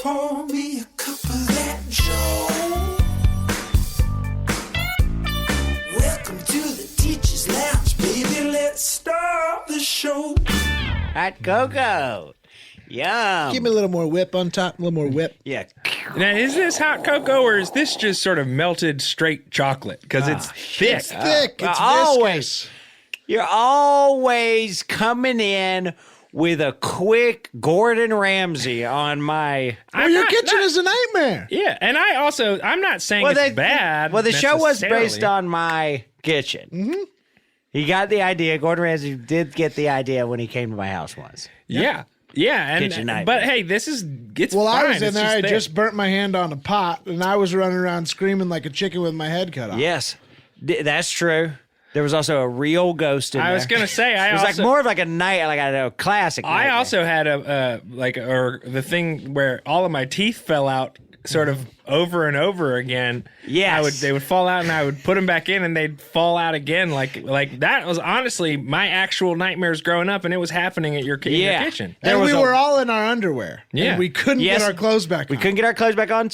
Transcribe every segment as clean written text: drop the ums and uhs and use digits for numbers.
Pour me a cup of that Joe. Welcome to the Teacher's Lounge, baby. Let's start the show. Hot cocoa. Yum. Give me a little more whip on top, a little more whip. Yeah. Now, is this hot cocoa or is this just sort of melted straight chocolate? Because it's thick. It's thick. It's always. viscous. You're always coming in with a quick Gordon Ramsay on my... Well, your kitchen is a nightmare. Yeah, and I'm not saying it's bad. Well, the show was necessarily. based on my kitchen. Mm-hmm. He got the idea. Gordon Ramsay did get the idea when he came to my house once. Yeah. Yeah, Kitchen and nightmare. but hey, it's Well, fine. I was in It's there. I thick. just burnt my hand on a pot, and I was running around screaming like a chicken with my head cut off. Yes, that's true. There was also a real ghost in there. I was gonna say it was like more of like a night, like a classic. I nightmare. also had the thing where all of my teeth fell out, sort of over and over again. Yes. they would fall out, and I would put them back in, and they'd fall out again. Like that was honestly my actual nightmares growing up, and it was happening at your kitchen. And we were all in our underwear. Yeah. And we couldn't Yes. get our clothes back on. We couldn't get our clothes back on.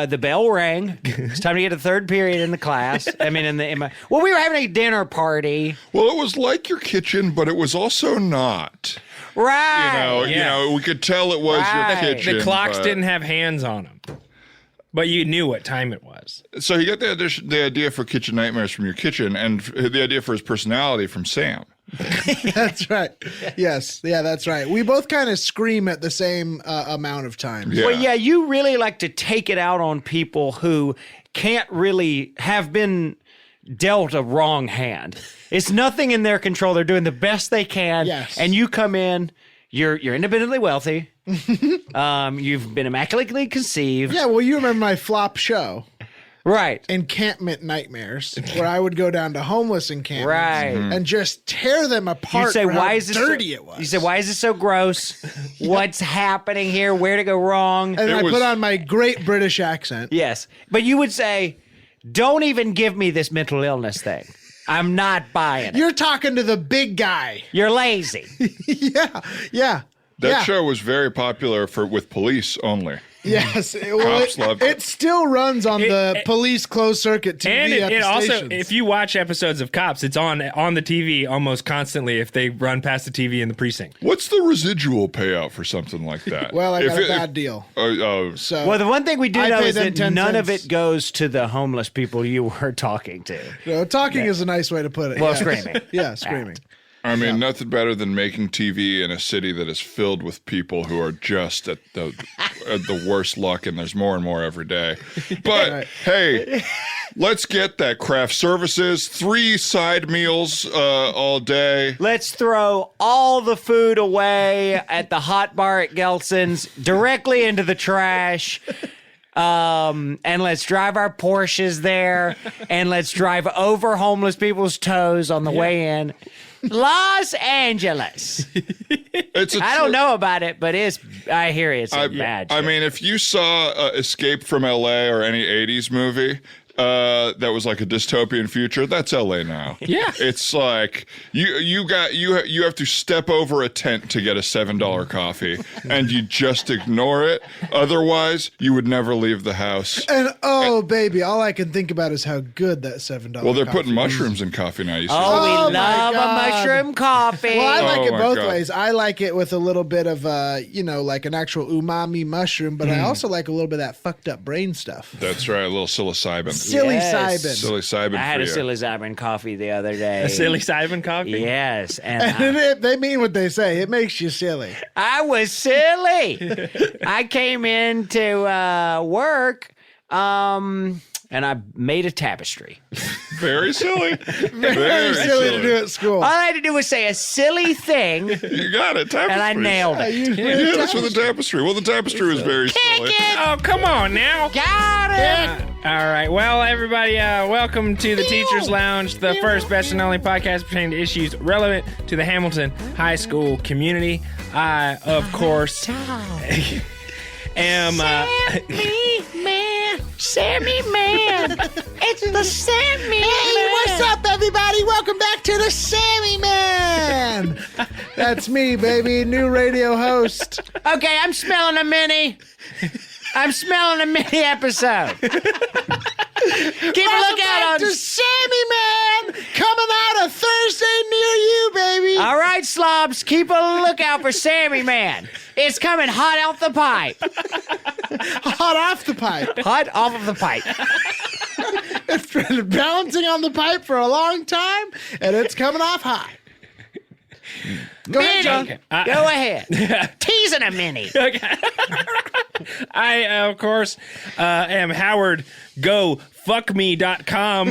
The bell rang. It's time to get a third period in the class. I mean, we were having a dinner party. Well, it was like your kitchen, but it was also not. Right. You know, we could tell it was Right. your kitchen. The clocks but- didn't have hands on them, but you knew what time it was. So he got the idea for Kitchen Nightmares from your kitchen, and the idea for his personality from Sam. That's right. Yes. Yeah, that's right. We both kind of scream at the same amount of times. Yeah. Well, yeah, you really like to take it out on people who can't really have been dealt a wrong hand. It's nothing in their control. They're doing the best they can. Yes. And you come in, you're independently wealthy. You've been immaculately conceived. Yeah, well, you remember my flop show, Right. Encampment Nightmares, where I would go down to homeless encampments Right. and just tear them apart You say, for how why is this dirty so, it was. You say, why is this so gross? What's happening here? Where to go wrong? And It I was- put on my great British accent. Yes. But you would say, don't even give me this mental illness thing. I'm not buying it. You're talking to the big guy. You're lazy. Yeah. That show was very popular with police only. Yes. Cops loved it. It still runs on the police closed circuit TV And at it the also, stations. if you watch episodes of Cops, it's on the TV almost constantly if they run past the TV in the precinct. What's the residual payout for something like that? Well, I If got a it- bad deal. So Well, the one thing we do I know pay is them that 10 none of cents. it goes to the homeless people you were talking to. Talking is a nice way to put it. Well, yes. screaming. Yeah, screaming. I mean, nothing better than making TV in a city that is filled with people who are just at the worst luck, and there's more and more every day. But Right. hey, let's get that craft services, 3 side meals all day. Let's throw all the food away at the hot bar at Gelson's directly into the trash. And let's drive our Porsches there, and let's drive over homeless people's toes on the way in. Los Angeles. I don't know about it, but I hear it's a bad I shit. mean, if you saw Escape from LA or any 80s movie that was like a dystopian future, that's LA now. Yeah. It's like you have to step over a tent to get a $7 coffee, and you just ignore it. Otherwise, you would never leave the house. And baby, all I can think about is how good that $7. Well, they're coffee putting is. mushrooms in coffee now. You see Oh, we Oh, my love a God. mushroom coffee. Well, I like Oh, it my both God. ways. I like it with a little bit of, like an actual umami mushroom, but I also like a little bit of that fucked up brain stuff. That's right, a little psilocybin. Psilocybin. Psilocybin I had for a you. psilocybin coffee the other day. A silly Simon coffee. Yes, and And they mean what they say. It makes you silly. I was silly. I came into work, and I made a tapestry. Very silly. Very silly to do at school. All I had to do was say a silly thing, You got it. Tapestry. and I nailed it. You You hit us with a tapestry. Well, the tapestry was very silly. Oh, come on now. Got it. All right. Well, everybody, welcome to the Teacher's Lounge, the first, best, and only podcast pertaining to issues relevant to the Hamilton High School community. I, of course, am... Sammy Man. It's the Sammy Hey, what's up, everybody? Welcome back to the Sammy Man. That's me, baby, new radio host. Okay, I'm smelling a mini. I'm smelling a mini episode. Keep a lookout on to Sammy Man coming out of Thursday near you, baby. All right, slobs, keep a lookout for Sammy Man. It's coming hot out the pipe. Hot off the pipe. Hot off of the pipe. It's been balancing on the pipe for a long time, and it's coming off hot. Go ahead, John. Go ahead. Teasing a mini. I, of course, am Howard GoFuckMe.com.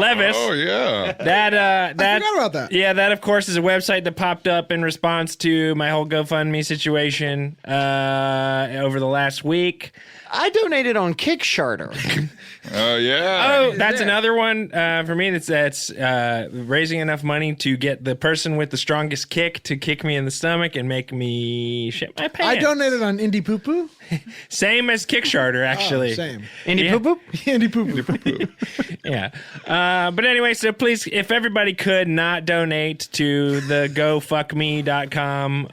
Levis. Oh yeah. That I forgot about that. Yeah, that of course is a website that popped up in response to my whole GoFundMe situation over the last week. I donated on Kickstarter. Oh yeah. Oh, that's another one for me. That's raising enough money to get the person with the strongest kick to kick me in the stomach and make me shit my pants. I donated on Indie Poo Poo. Same as Kickstarter, actually. Same. Indie Yeah. poop poop? Indie Poo Poo. Yeah. But anyway, so please, if everybody could not donate to the GoFuckMe.com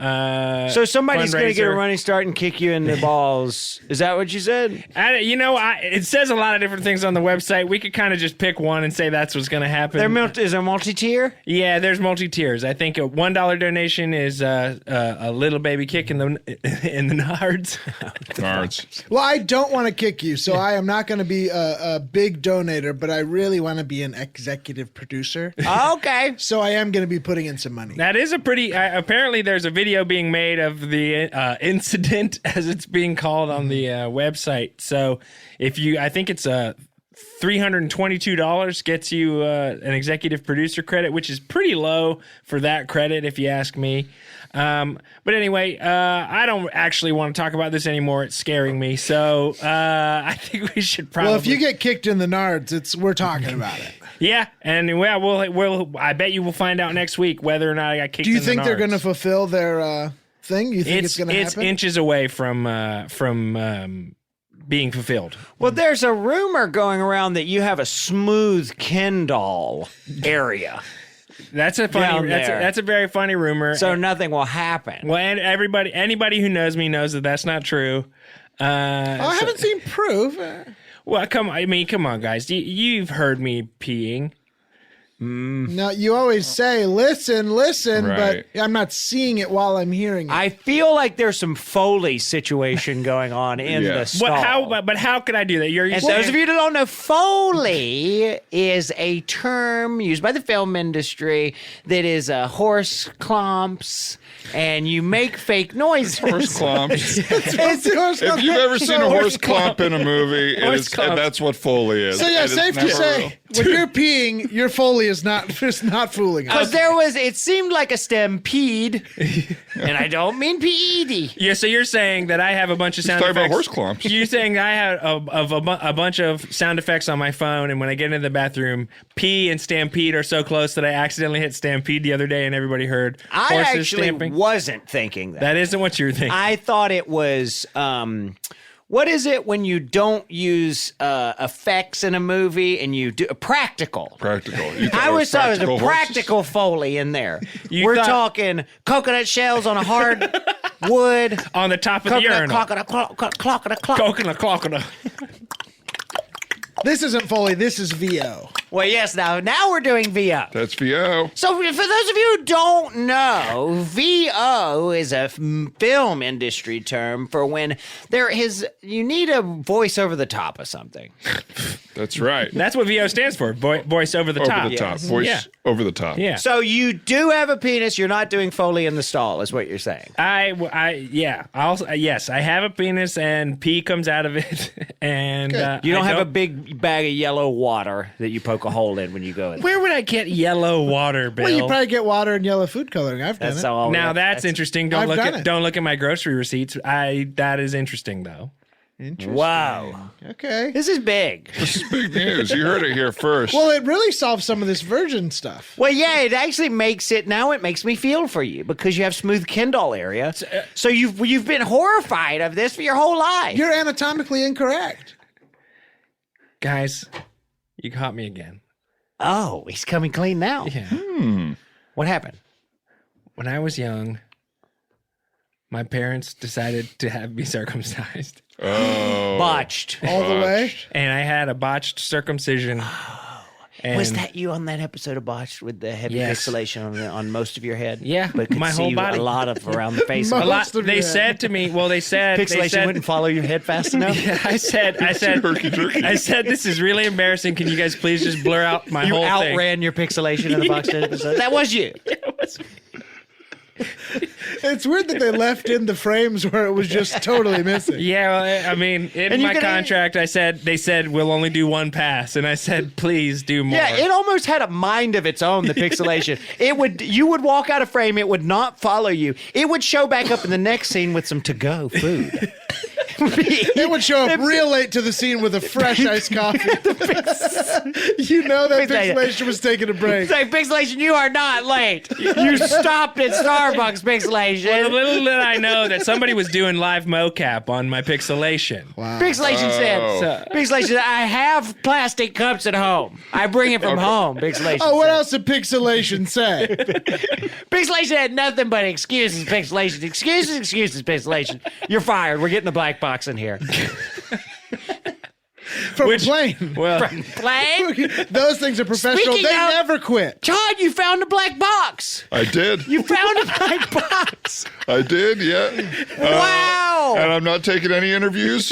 So somebody's going to get a fundraiser. running start and kick you in the balls. Is that what you said? It says a lot of different things on the website. We could kind of just pick one and say that's what's going to happen. Is there multi-tier? Yeah, there's multi-tiers. I think a $1 donation is a little baby kick in the nards. Cards. Well, I don't want to kick you, so I am not going to be a big donator, but I really want to be an executive producer. Okay. So I am going to be putting in some money. That is a pretty. Apparently, there's a video being made of the incident, as it's being called, on the website. So, I think it's $322 gets you an executive producer credit, which is pretty low for that credit, if you ask me. But anyway, I don't actually want to talk about this anymore. It's scaring me. So I think we should probably. Well, if you get kicked in the nards, we're talking about it. yeah, and we'll. I bet you will find out next week whether or not I got kicked. Do you in the think they're nards. going to fulfill their thing? You think it's going to happen? It's inches away from being fulfilled. Well, there's a rumor going around that you have a smooth Kindle area. That's a funny. Down there. That's a very funny rumor. So nothing will happen. well, and anybody who knows me knows that that's not true. I haven't seen proof. Well, come on, guys. You've heard me peeing. Now, you always say, listen, Right. but I'm not seeing it while I'm hearing it. I feel like there's some Foley situation going on in Yeah. the stall. But how could I do that? And those of you that don't know, Foley is a term used by the film industry that is horse clomps, and you make fake noises. Horse clomps. If If you've ever seen a horse clomp in a movie, clomp. that's what Foley is. So yeah, And it's safe to never say, real. when you're peeing, your Foley is not fooling us. Because it seemed like a stampede, and I don't mean P-E-D. Yeah, so you're saying that I have a bunch of sound talking about effects. horse clomps. You're saying I have a bunch of sound effects on my phone, and when I get into the bathroom, pee and stampede are so close that I accidentally hit stampede the other day, and everybody heard I horses actually stamping. wasn't thinking that. That isn't what you're thinking. I thought it was what is it when you don't use effects in a movie and you do practical? Practical. You I always thought it was a horses? practical Foley in there. You We're thought- talking coconut shells on a hard wood. on the top of the Coconut, urinal. clock. Coconut. This isn't Foley, this is VO. Well, yes, now we're doing VO. That's VO. So for those of you who don't know, VO is a film industry term for when you need a voice over the top of something. That's right. That's what VO stands for. Voice over the top. Over the top. Yes. Voice Yeah. over the top. Yeah. So you do have a penis. You're not doing Foley in the stall, is what you're saying. Yes, I have a penis and pee comes out of it, and You don't have a big bag of yellow water that you poke a hole in when you go in. Where would I get yellow water, Bill? Well, you probably get water and yellow food coloring. I've done That's it. all. Now that's interesting. Don't I've done it. look at my grocery receipts. That is interesting though. Interesting. Wow. Okay. This is big. This is big news. You heard it here first. Well, it really solves some of this virgin stuff. Well, yeah, it actually makes me feel for you because you have smooth Kindle area. So you've been horrified of this for your whole life. You're anatomically incorrect. Guys, you caught me again. Oh, he's coming clean now. Yeah. What happened? When I was young, my parents decided to have me circumcised. Oh. Botched. All the way. And I had a botched circumcision. And Was that you on that episode of Botched with the heavy Yes. pixelation on most of your head? Yeah, but could my see whole body. a lot of around the face. Most a lot? of They your said to me, well, they said Pixelation wouldn't follow your head fast enough. I said, Herky-jerky. I said, this is really embarrassing. Can you guys please just blur out my You whole outran your pixelation in the Boxed episode. That was you. thing? It's weird that they left in the frames where it was just totally missing. Yeah, well, I mean, in And you my could- contract, they said we'll only do one pass, and I said, please do more. Yeah, it almost had a mind of its own, the pixelation. You would walk out of frame, it would not follow you. It would show back up in the next scene with some to-go food. It would show up real late to the scene with a fresh iced coffee. You know that pixelation was taking a break. Say, pixelation, you are not late. You stopped at Starbucks, pixelation. Little did I know that somebody was doing live mocap on my pixelation. Pixelation said, Pixelation, I have plastic cups at home. I bring it from home, Pixelation Oh, what said. else did pixelation say? Pixelation had nothing but excuses, Pixelation. Excuses, Pixelation. You're fired. We're getting the black box in here. From a plane. Well, Play? Those things are professional. Speaking They of- never quit. Todd, you found a black box. I did. You found a black box. I did, yeah. Wow. And I'm not taking any interviews.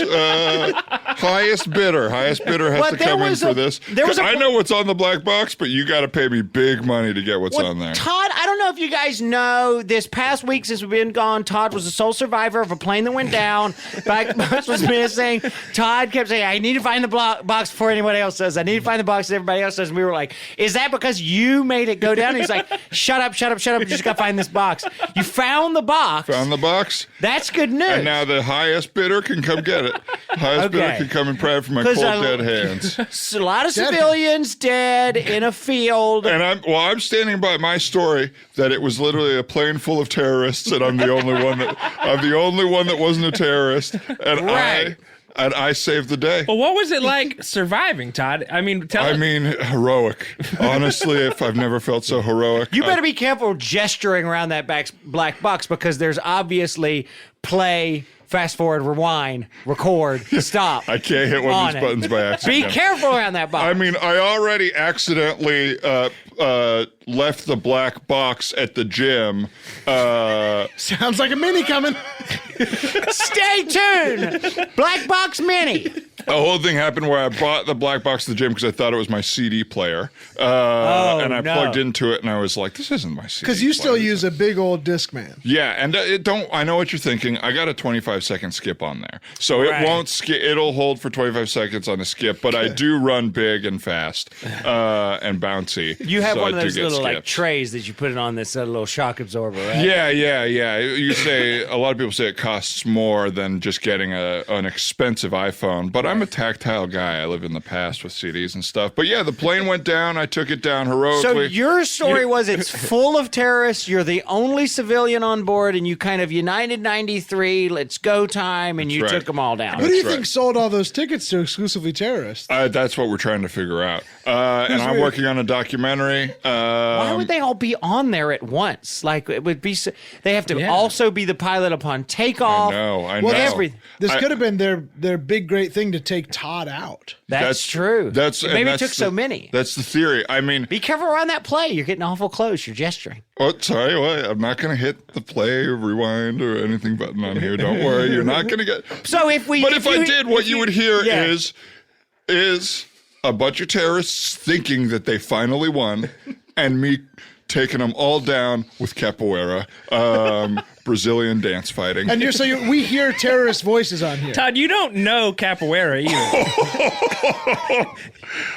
Highest bidder has But to there come in was for a- this. there was a- I know what's on the black box, but you got to pay me big money to get what's Well, on there. Todd, I don't know if you guys know, this past week since we've been gone, Todd was the sole survivor of a plane that went down. Black box was missing. Todd kept saying, I need to find the box before anyone else does. I need to find the box that everybody else does. And we were like, is that because you made it go down? And he's like, shut up. You just got to find this box. You found the box. Found the box, That's good news. and now the highest bidder can come get it. Highest bidder Okay. can come and pray for my 'Cause cold, I- dead hands. A lot of civilians dead in a field. And I'm standing by my story that it was literally a plane full of terrorists, and I'm the only one that wasn't a terrorist, and Right. I saved the day. well, what was it like surviving, Todd? I mean, tell us. Heroic. Honestly, if I've never felt so heroic. You better be careful gesturing around that black box because there's obviously play, fast forward, rewind, record, stop. I can't hit one on of these it. buttons by accident. Be careful around that box. I mean, I already accidentally left the black box at the gym. Sounds like a mini coming. Stay tuned. Black Box Mini. The whole thing happened where I bought the black box at the gym because I thought it was my CD player. And I no. plugged into it and I was like, this isn't my CD Because you still player. use a big old Discman. Yeah, and I know what you're thinking. I got a 25-second skip on there. So Right. it won't skip. It'll hold for 25 seconds on the skip, but I do run big and fast and bouncy. You have so one I of do those get little like skips. trays that you put it on this little shock absorber, right? Yeah. You say a lot of people say it costs more than just getting an expensive iPhone, but I'm a tactile guy. I live in the past with CDs and stuff. But yeah, the plane went down. I took it down So heroically. your story was it's full of terrorists. You're the only civilian on board, and you kind of united 93. Let's go time, and you right. took them all down. Who do you That's think right. sold all those tickets to exclusively terrorists? That's what we're trying to figure out. And I'm weird? working on a documentary. Why would they all be on there at once? Like it would be. They have to Yeah. also be the pilot upon takeoff. I Well, know. everything. This I- could have been their big great thing to take Todd out. That's true. and Maybe it that's took so many. That's the theory. I mean, Be careful around that play. You're getting awful close. You're gesturing. sorry, what? I'm not going to hit the play or rewind or anything button on here. Don't worry. You're not going to get. So if we, But if I did, what you would hear yeah. is a bunch of terrorists thinking that they finally won, and me taking them all down with capoeira, Brazilian dance fighting. And we hear terrorist voices on here. Todd, you don't know capoeira either.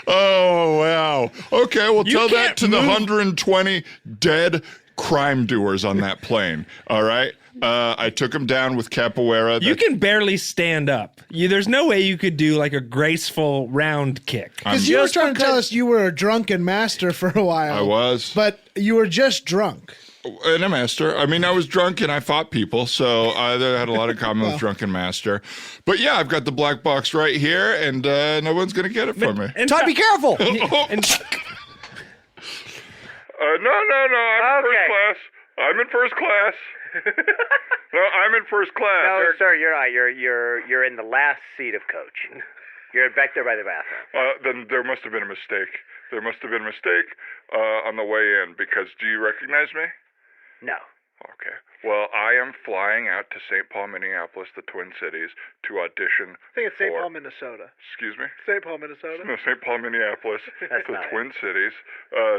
Oh, wow. Okay, well, You tell that can't to the move- 120 dead crime doers on that plane. All right? I took them down with capoeira. You can barely stand up. There's no way you could do like a graceful round kick. Because you were trying to tell us you were a drunken master for a while. I was. But you were just drunk. And a master. I mean, I was drunk and I fought people, so I had a lot in common with Drunken Master. But yeah, I've got the black box right here, and no one's going to get it from me. And Todd, be careful. and- No. I'm in first class. I'm in first class. No, I'm in first class. No, sir, you're not. You're in the last seat of coach. You're back there by the bathroom. Then there must have been a mistake. There must have been a mistake on the way in, because do you recognize me? No. Okay. Well, I am flying out to St. Paul, Minneapolis, the Twin Cities, to audition. I think it's St. for- Paul, Minnesota. Excuse me? St. Paul, Minnesota. No, St. Paul, Minneapolis, That's the not Twin Cities.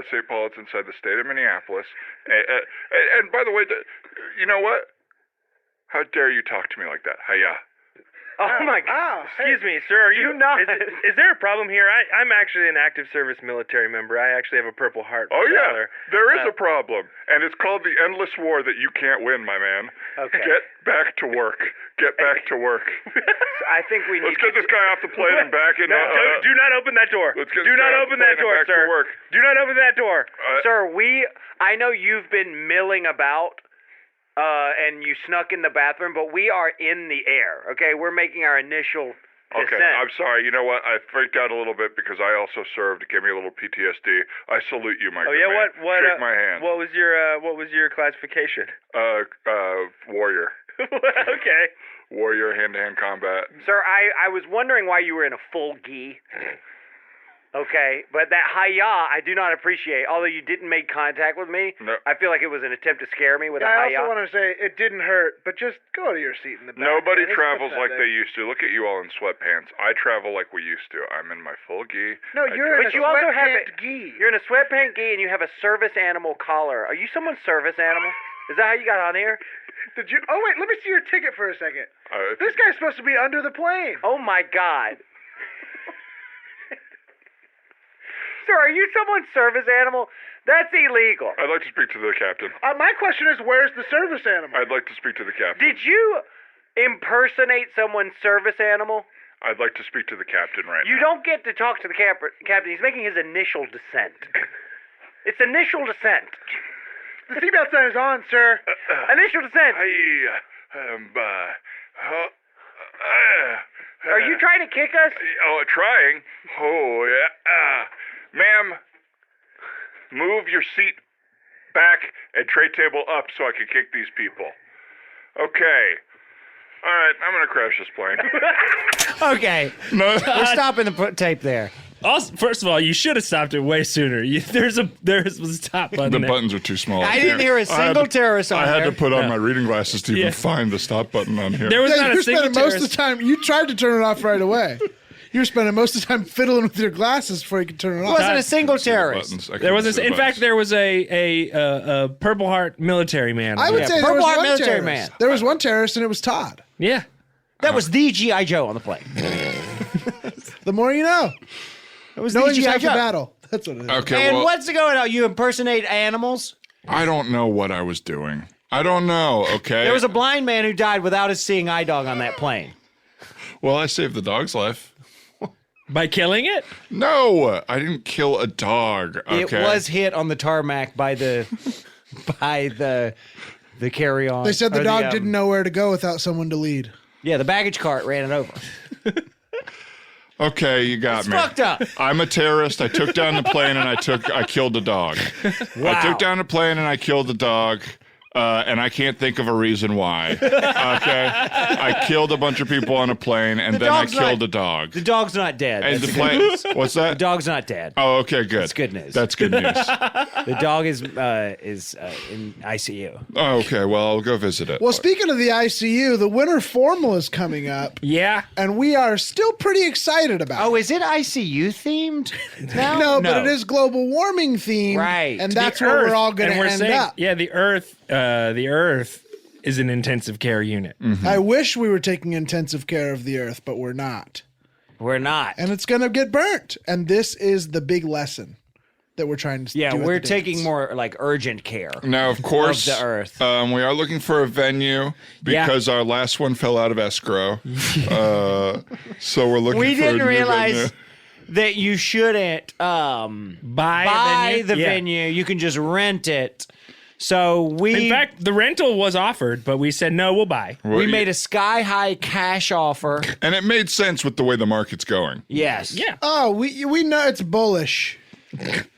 St. Paul, it's inside the state of Minneapolis. And by the way, you know what? How dare you talk to me like that? Hiya. Oh my God! Excuse me, sir. Are you not? Is there a problem here? I'm actually an active service military member. I actually have a Purple Heart. Oh, for yeah. valor. There is a problem. And it's called the endless war that you can't win, my man. Okay. Get back to work. Get back to work. I think we need. Let's get this guy off the plane and back in. No, do not open that door. Let's get Do this not guy off open the that plane and door, back to sir. work. Do not open that door. Sir, I know you've been milling about, and you snuck in the bathroom, but we are in the air. Okay, we're making our initial Okay, descent. I'm sorry. You know what? I freaked out a little bit because I also served. It gave me a little PTSD. I salute you, my Oh good yeah, man. what? Shake my hand. What was your classification? Warrior. Okay. Warrior, hand-to-hand combat. Sir, I was wondering why you were in a full gi. Okay, but that hi-ya I do not appreciate. Although you didn't make contact with me, No. I feel like it was an attempt to scare me with a I hi-ya. also want to say it didn't hurt, but just go to your seat in the back. Nobody man. It's travels like they pathetic. used to. Look at you all in sweatpants. I travel like we used to. I'm in my full gi. No, you're in But a you also have sweatpant it- gi. You're in a sweatpant gi and you have a service animal collar. Are you someone's service animal? Is that how you got on here? Did you? Oh wait, let me see your ticket for a second. I This think- guy's supposed to be under the plane. Oh my God. Sir, are you someone's service animal? That's illegal. I'd like to speak to the captain. My question is, where's the service animal? I'd like to speak to the captain. Did you impersonate someone's service animal? I'd like to speep to the captain right You now. don't get to talk to the captain. He's making his initial descent. It's initial descent. The seatbelt sign is on, sir. Initial descent. Are you trying to kick us? Oh, trying? Oh, yeah. Ma'am, move your seat back and tray table up so I can kick these people. Okay. All right, I'm going to crash this plane. Okay, No. we're stopping the tape there. Also, first of all, you should have stopped it way sooner. There's a stop button. The there. buttons are too small. I didn't hear a single terrorist on I had there. to put on my reading glasses to even Yeah. find the stop button on here. There was Yeah, not you're a single spending most of terrorist. the time. You tried to turn it off right away. You were spending most of the time fiddling with your glasses before you could turn it It off. wasn't a single See the terrorist. buttons. I There couldn't was, see the in fact, buttons. there was a Purple Heart military man. I would Yeah, say there Purple was Heart one military terrorist. man. There was one terrorist, and it was Todd. Yeah. That was the G.I. Joe on the plane. The more you know. It was Knowing the is G.I. half the Joe. battle. That's what it is. Okay, And well, what's going on? You impersonate animals? I don't know what I was doing. I don't know, okay? There was a blind man who died without his seeing eye dog on that plane. Well, I saved the dog's life. By killing it? No, I didn't kill a dog, okay? It was hit on the tarmac by the carry-on. They said the or dog didn't know where to go without someone to lead. Yeah, the baggage cart ran it over. Okay, you got It's me. fucked up. I'm a terrorist. I took down the plane and I killed a dog. Wow. I took down a plane and I killed a dog. And I can't think of a reason why. Okay, I killed a bunch of people on a plane, and then I dog's killed not- a dog. The dog's not dead. And That's the good plane. news. What's The that? dog's not dead. Oh, okay, good. That's good news. That's good news. The dog is in ICU. Oh, okay, well, I'll go visit it. Well, speaking of the ICU, the winter formal is coming up, Yeah. and we are still pretty excited about Oh, it. is it ICU themed? now? No, but it is global warming themed, Right. And The that's where we're all going to and we're end saying, up. Yeah, the Earth is an intensive care unit. I wish we were taking intensive care of the Earth, but we're not. We're not. And it's going to get burnt. And this is the big lesson that we're trying to Yeah, do at we're the taking dance. more like urgent care. Now, of course, Of the Earth. We are looking for a venue because our last one fell out of escrow. So we're looking We for a didn't new realize venue. that you shouldn't buy the Yeah. venue. You can just rent it. So In fact, the rental was offered, but we said no, we'll buy. we made a sky high cash offer. And it made sense with the way the market's going. Yes. Yeah. Oh, we know it's bullish.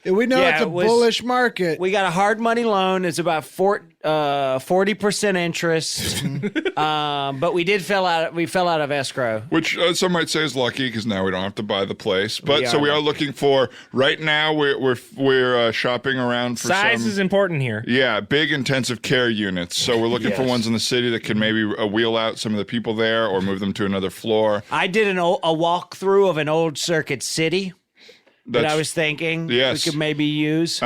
We know Yeah, it's a it was- bullish market. We got a hard money loan. It's about 40% interest. But we fell out of escrow. Which some might say is lucky because now we don't have to buy the place. But We so are we are lucky. looking for right now. We're shopping around for Size some. is important here. Yeah, big intensive care units. So we're looking for ones in the city that can maybe wheel out some of the people there or move them to another floor. I did a walkthrough of an old Circuit City that I was thinking Yes. we could maybe use. A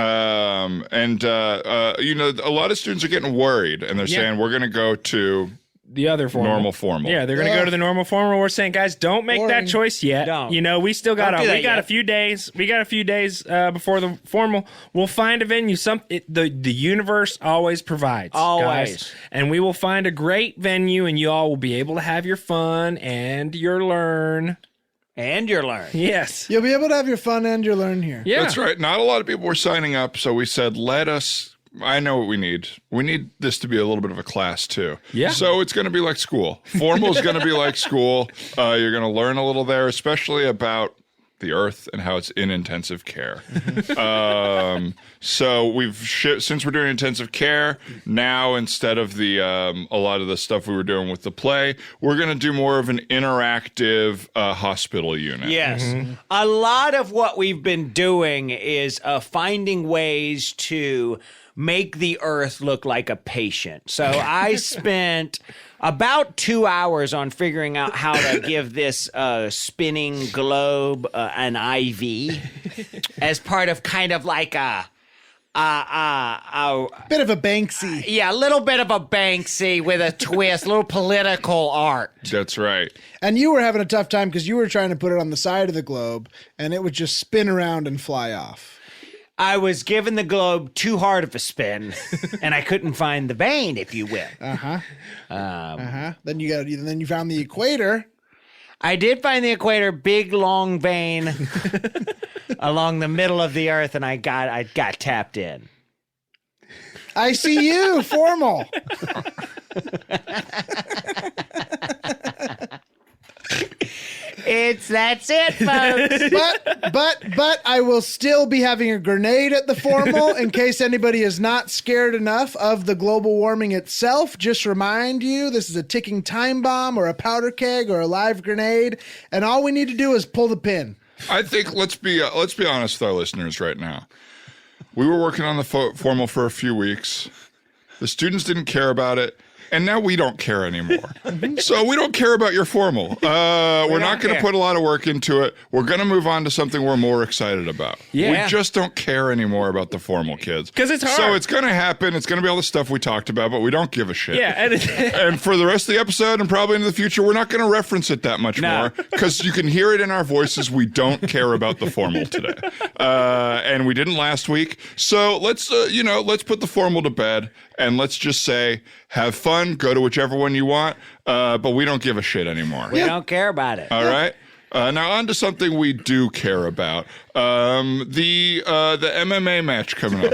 lot of students are getting worried and they're saying we're going to go to The other formal. normal formal. Yeah, they're going to go to the normal formal. We're saying, guys, don't make Boring. that choice yet. Don't. You know, we still got Don't do that yet. a few days. We got a few days before the formal. We'll find a venue. The universe always provides. Always. Guys. And we will find a great venue, and you all will be able to have your fun and your learn. And you're learning. Yes. You'll be able to have your fun and your learn here. Yeah. That's right. Not a lot of people were signing up, so we said, I know what we need. We need this to be a little bit of a class too. Yeah. So it's going to be like school. Formal is going to be like school. You're going to learn a little there, especially about the earth and how it's in intensive care. So since we're doing intensive care now, instead of the a lot of the stuff we were doing with the play, we're going to do more of an interactive hospital unit. Yes. A lot of what we've been doing is finding ways to make the earth look like a patient. So I spent about 2 hours on figuring out how to give this spinning globe an IV as part of kind of like a Bit of a Banksy. yeah, a little bit of a Banksy with a twist, a little political art. That's right. And you were having a tough time because you were trying to put it on the side of the globe and it would just spin around and fly off. I was giving the globe too hard of a spin, and I couldn't find the vein, if you will. Then you found the equator. I did find the equator, big long vein along the middle of the earth, and I got tapped in. I see you, formal. That's it, folks. But I will still be having a grenade at the formal in case anybody is not scared enough of the global warming itself. Just remind you, this is a ticking time bomb or a powder keg or a live grenade, and all we need to do is pull the pin. I think let's be honest with our listeners right now. We were working on the formal for a few weeks. The students didn't care about it. And now we don't care anymore. So we don't care about your formal. We're not going to put a lot of work into it. We're going to move on to something we're more excited about. Yeah. We just don't care anymore about the formal kids. 'Cause it's hard. So it's going to happen. It's going to be all the stuff we talked about, but we don't give a shit. Yeah. And for the rest of the episode and probably into the future, we're not going to reference it that much more because you can hear it in our voices. We don't care about the formal today. And we didn't last week. So let's put the formal to bed and let's just say, have fun, go to whichever one you want, but we don't give a shit anymore. We don't care about it. All right? Now on to something we do care about. The MMA match coming up.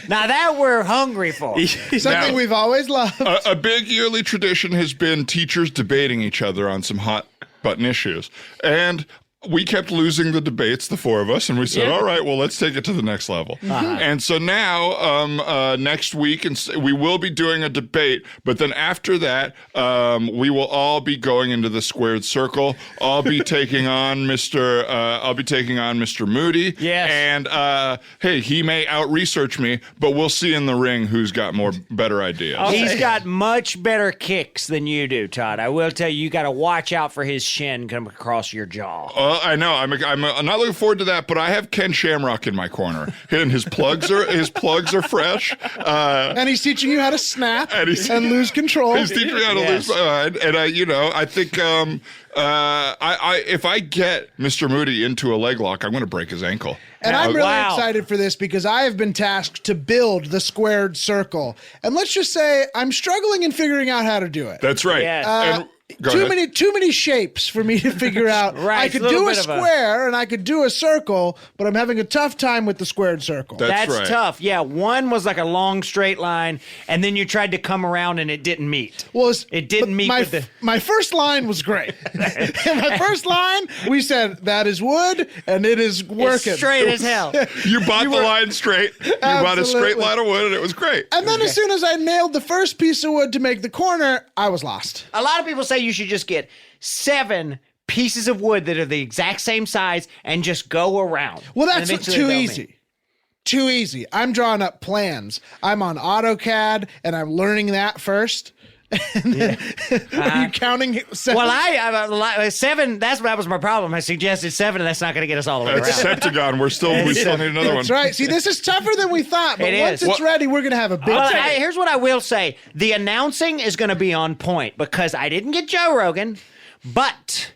Now that we're hungry for. Something we've always loved. A big yearly tradition has been teachers debating each other on some hot button issues. And we kept losing the debates, the four of us, and we said, all right, well, let's take it to the next level. And so now, next week, we will be doing a debate, but then after that, we will all be going into the squared circle. I'll be taking on Mr. Moody. Yes. And, hey, he may out-research me, but we'll see in the ring who's got better ideas. He's got much better kicks than you do, Todd. I will tell you, you got to watch out for his shin come across your jaw. I know. I'm not looking forward to that, but I have Ken Shamrock in my corner, and his plugs are fresh. And he's teaching you how to snap and lose control. He's teaching me how to lose my mind, and I think if I get Mr. Moody into a leg lock, I'm going to break his ankle. And I'm really Wow. excited for this because I have been tasked to build the squared circle. And let's just say I'm struggling in figuring out how to do it. That's right. Yes. And Too many shapes for me to figure out. Right, I it's a could little do a bit of a- square and I could do a circle, but I'm having a tough time with the squared circle. That's That's right. tough. Yeah, one was like a long straight line, and then you tried to come around and it didn't meet. Well, It didn't but meet my, with the- my first line was great. In my first line, we said that is wood and it is working. It's straight as hell. You bought the line straight. You bought a straight Absolutely. line of wood, and it was great. And then as soon as I nailed the first piece of wood to make the corner, I was lost. A lot of people say you should just get 7 pieces of wood that are the exact same size and just go around. Well, And that's eventually too they'll easy. meet. Too easy. I'm drawing up plans. I'm on AutoCAD and I'm learning that first. And then, are you counting 7? Well, I 7. That was my problem. I suggested 7, and that's not going to get us all the way It's around. Septagon. We still need another one. That's right. See, this is tougher than we thought. But It once is. it's ready, we're going to have a big Well, time. here's what I will say: the announcing is going to be on point because I didn't get Joe Rogan, but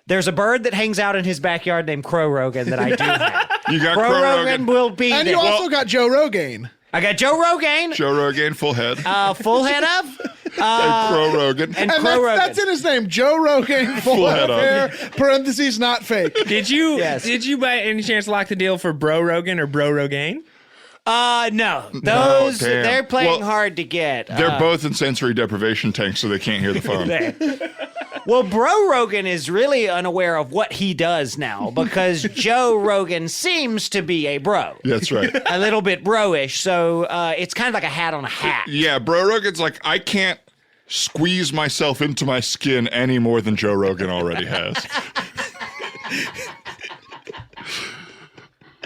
there's a bird that hangs out in his backyard named Crow Rogan that I do have. You got Crow Crow Rogan Rogan. will be And there. you also got Joe Rogan. I got Joe Rogan, Joe Rogan, full head. full head of, and Crow Rogan. and And Crow Rogan. that's in his name. Joe Rogan, full head of hair, parentheses, not fake. Did you Yes. did you by any chance lock the deal for Bro Rogan or Bro Rogaine? No, those damn. they're playing Well, hard to get. They're both in sensory deprivation tanks, so they can't hear the phone. Well, Bro Rogan is really unaware of what he does now because Joe Rogan seems to be a bro. That's right. A little bit bro-ish, so it's kind of like a hat on a hat. Yeah, Bro Rogan's like, I can't squeeze myself into my skin any more than Joe Rogan already has.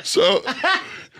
So,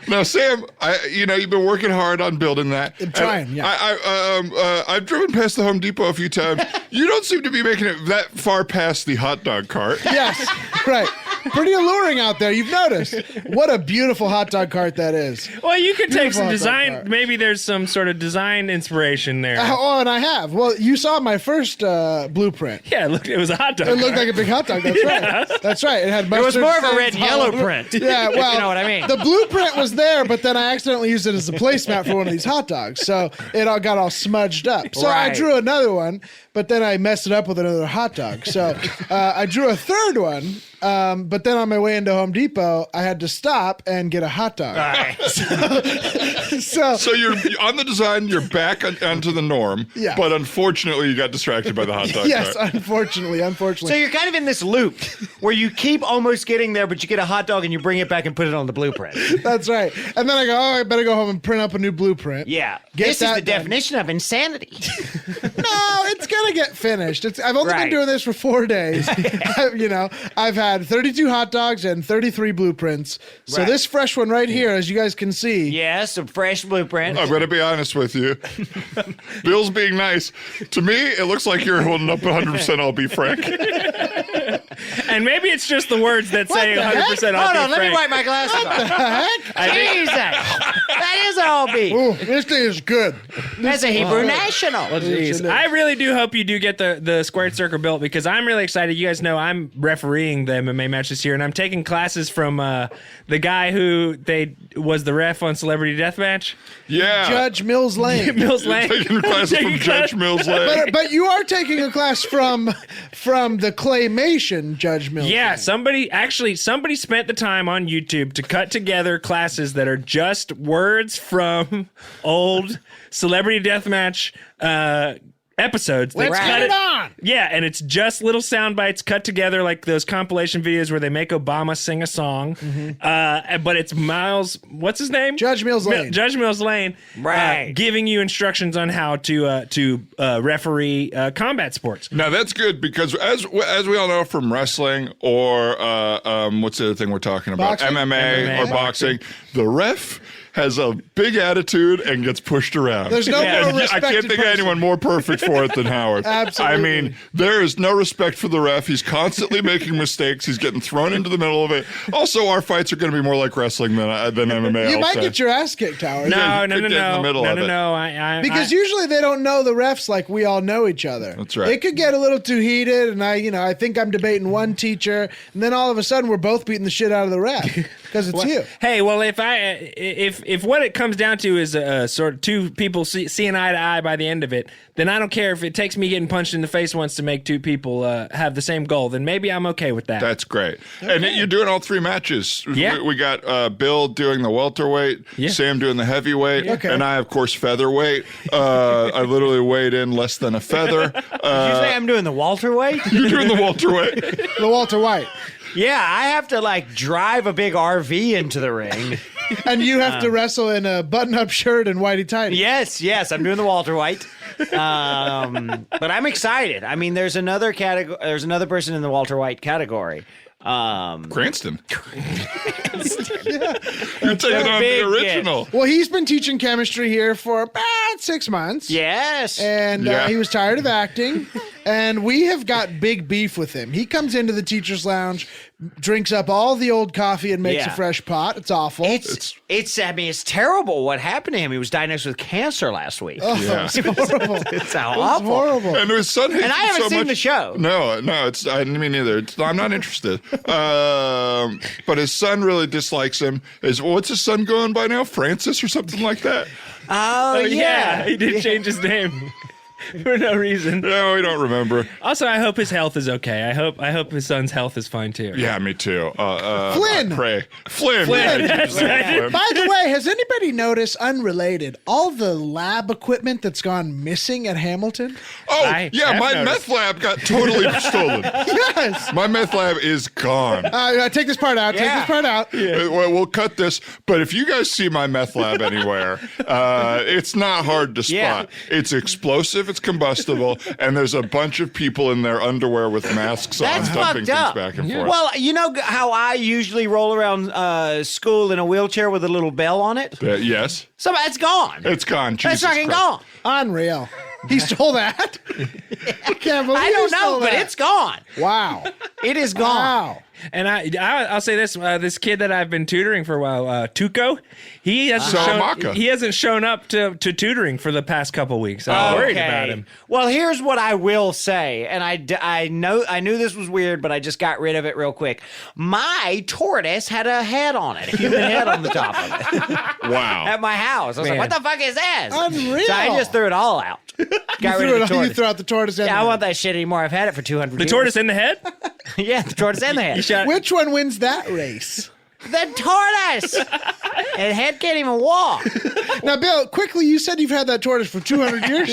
now, Sam, you've been working hard on building that. I'm trying, And yeah. I've driven past the Home Depot a few times. You don't seem to be making it that far past the hot dog cart. Yes, right. Pretty alluring out there. You've noticed. What a beautiful hot dog cart that is. Well, you could take Beautiful some hot dog design. cart. Maybe there's some sort of design inspiration there. Oh, and I have. Well, you saw my first blueprint. Yeah, look, it was a hot dog. It looked like a big hot dog. That's right. That's right. It had It was mustard more of a stains red and all yellow over. print. Yeah, well, you know what I mean. The blueprint was there, but then I accidentally used it as a placemat for one of these hot dogs, so it all got all smudged up. So I Right. drew another one, but then I messed it up with another hot dog. So I drew a third one, but then on my way into Home Depot, I had to stop and get a hot dog. So So you're on the design, you're back onto the norm, Yeah. but unfortunately you got distracted by the hot dog yes, cart. unfortunately. So you're kind of in this loop where you keep almost getting there, but you get a hot dog and you bring it back and put it on the blueprint. That's right. And then I go, I better go home and print up a new blueprint. Yeah. Get This is that the done. definition of insanity. No, it's gonna get finished. I've only been Right. doing this for 4 days. I've had 32 hot dogs and 33 blueprints. So Right. this fresh one right here, as you guys can see, Yes, a fresh blueprint. I'm going to be honest with you. Bill's being nice. To me, it looks like you're holding up 100%, I'll be frank. And maybe it's just the words that say the heck? 100% off. Hold on, let me wipe my glasses off. Jesus. That is all beef. ooh, this thing is good. That's a Hebrew national. Jeez. I really do hope you do get the squared circle built because I'm really excited. You guys know I'm refereeing the MMA match this year, and I'm taking classes from the guy who was the ref on Celebrity Deathmatch. Yeah. Judge Mills Lane. Mills You're Lane. taking classes from Taking Judge class- Mills Lane. But you are taking a class from the claymation Judge Mills Yeah, Lane. somebody spent the time on YouTube to cut together classes that are just words from old Celebrity Deathmatch episodes. They Let's cut get it on. Yeah, and it's just little sound bites cut together like those compilation videos where they make Obama sing a song. But it's Miles, what's his name? Judge Mills Lane. Judge Mills Lane. Right. Giving you instructions on how to referee combat sports. Now that's good because as we all know from wrestling or what's the other thing we're talking about? Boxing? MMA or boxing, the ref has a big attitude and gets pushed around. There's no Yeah. more And I respected can't think of person. anyone more perfect for it than Howard. Absolutely. I mean, there is no respect for the ref. He's constantly making mistakes. He's getting thrown into the middle of it. Also, our fights are going to be more like wrestling than MMA. You I'll might say. get your ass kicked, Howard. No, Yeah, no, you no, get in the no, middle no, of no, it. no. Because usually they don't know the refs like we all know each other. That's right. It could get a little too heated, and I think I'm debating one teacher, and then all of a sudden we're both beating the shit out of the ref. because it's you. Hey, well, if what it comes down to is sort of two people seeing eye to eye by the end of it, then I don't care if it takes me getting punched in the face once to make two people have the same goal. Then maybe I'm okay with that. That's great. Okay. And you're doing all three matches. Yeah. We got Bill doing the welterweight, Sam doing the heavyweight, and I, of course, featherweight. I literally weighed in less than a feather. Did you say I'm doing the Walter weight? You're doing the welterweight. The Walter White. Yeah, I have to like drive a big RV into the ring. And you have to wrestle in a button-up shirt and whitey tighty. Yes, I'm doing the Walter White. But I'm excited. I mean, there's another category. There's another person in the Walter White category. Cranston. You're taking on the original. Well, he's been teaching chemistry here for about 6 months. Yes. And he was tired of acting. And we have got big beef with him. He comes into the teacher's lounge, drinks up all the old coffee and makes a fresh pot. It's awful. It's terrible what happened to him. He was diagnosed with cancer last week. Oh, it's horrible. It's awful. Horrible. And his son hates And I haven't so seen much. the show. No, me neither. I'm not interested. But his son really dislikes him. What's his son going by now? Francis or something like that? Oh, yeah. He did change his name. For no reason. No, we don't remember. Also, I hope his health is okay. I hope his son's health is fine too. Yeah, me too. Flynn. Flynn. That's right. By the way, has anybody noticed, unrelated, all the lab equipment that's gone missing at Hamilton? Oh, I yeah, have my noticed. meth lab got totally stolen. Yes. My meth lab is gone. Take this part out. Take this part out. Well, we'll cut this. But if you guys see my meth lab anywhere, it's not hard to spot. Yeah. It's explosive, it's combustible, and there's a bunch of people in their underwear with masks That's on, dumping fucked up. things back and forth. Well, you know how I usually roll around school in a wheelchair with a little bell on it? Yes, So it's gone. it's gone. Jesus It's fucking Christ. gone. Unreal. He stole that? I can't believe I he don't stole know, but that. it's gone. Wow. It is gone. Wow. And I'll say this: this kid that I've been tutoring for a while, Tuco, he hasn't shown up to tutoring for the past couple weeks. I'm worried about him. Well, here's what I will say, and I knew this was weird, but I just got rid of it real quick. My tortoise had a head on it, a human head on the top of it. Wow. At my house, I was like, "What the fuck is this?" Unreal. So I just threw it all out. Got rid of the tortoise. You threw out the tortoise. Yeah, I want that shit anymore. I've had it for 200 The years. tortoise in the head? Yeah, the tortoise and the head. Which one wins that race? The tortoise! And head can't even walk. Now, Bill, quickly, you said you've had that tortoise for 200 years.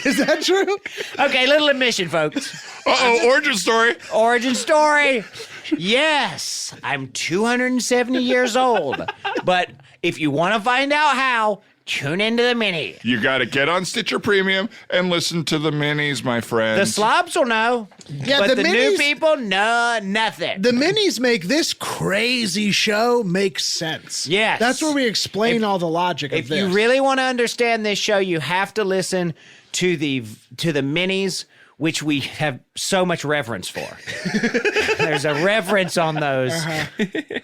Is that true? Okay, little admission, folks. Uh-oh, origin story. Origin story. Yes, I'm 270 years old. But if you want to find out how, tune into the mini. You got to get on Stitcher Premium and listen to the minis, my The friends. slobs will know. Yeah, but the new minis- people know nothing. The minis make this crazy show make sense. Yes. That's where we explain all the logic of If this. you really want to understand this show, you have to listen to the minis, which we have so much reverence for. There's a reverence on those.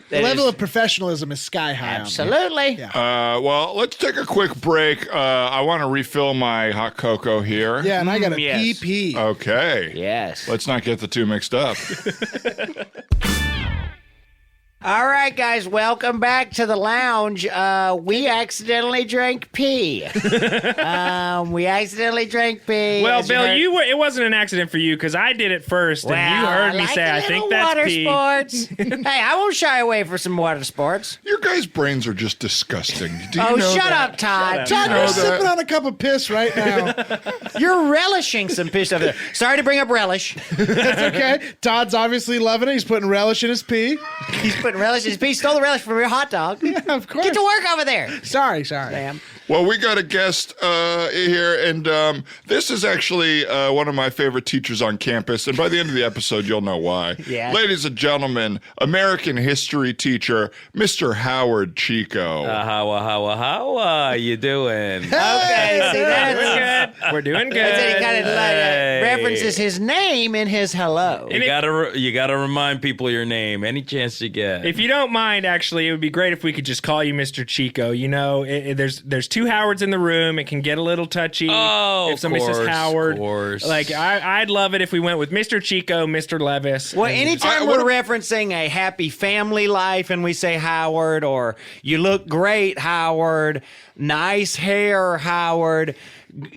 The level of professionalism is sky high. Absolutely. Yeah. Well, let's take a quick break. I want to refill my hot cocoa here. Yeah, and I got a Yes. PP. Okay. Yes. Let's not get the two mixed up. All right, guys, welcome back to the lounge. We accidentally drank pee. We accidentally drank pee. Well, as Bill, heard. it wasn't an accident for you because I did it first, and you heard me like say, a I think little that's water pee. sports. Hey, I won't shy away for some water sports. Your guys' brains are just disgusting. Do you Oh, know shut that? up, Todd. Todd, know you're that. sipping on a cup of piss right now. You're relishing some fish over there. Sorry to bring up relish. That's okay. Todd's obviously loving it. He's putting relish in his pee. He's putting relish in his pee. Stole the relish from your hot dog. Yeah, of course. Get to work over there. Sorry. Damn. Well, we got a guest here, and this is actually one of my favorite teachers on campus. And by the end of the episode, you'll know why. Yeah. Ladies and gentlemen, American history teacher, Mr. Howard Chico. How you doing? Okay, see, that's We're doing good. He kind of Hey. references his name in his hello. You gotta remind people your name any chance you get. If you don't mind, actually, it would be great if we could just call you Mr. Chico. You know, there's two Howards in the room, it can get a little touchy. Oh, if somebody says course, Howard, course. like I'd love it if we went with Mr. Chico, Mr. Levis. Well, and- anytime we're referencing a happy family life and we say Howard, or you look great, Howard, nice hair, Howard,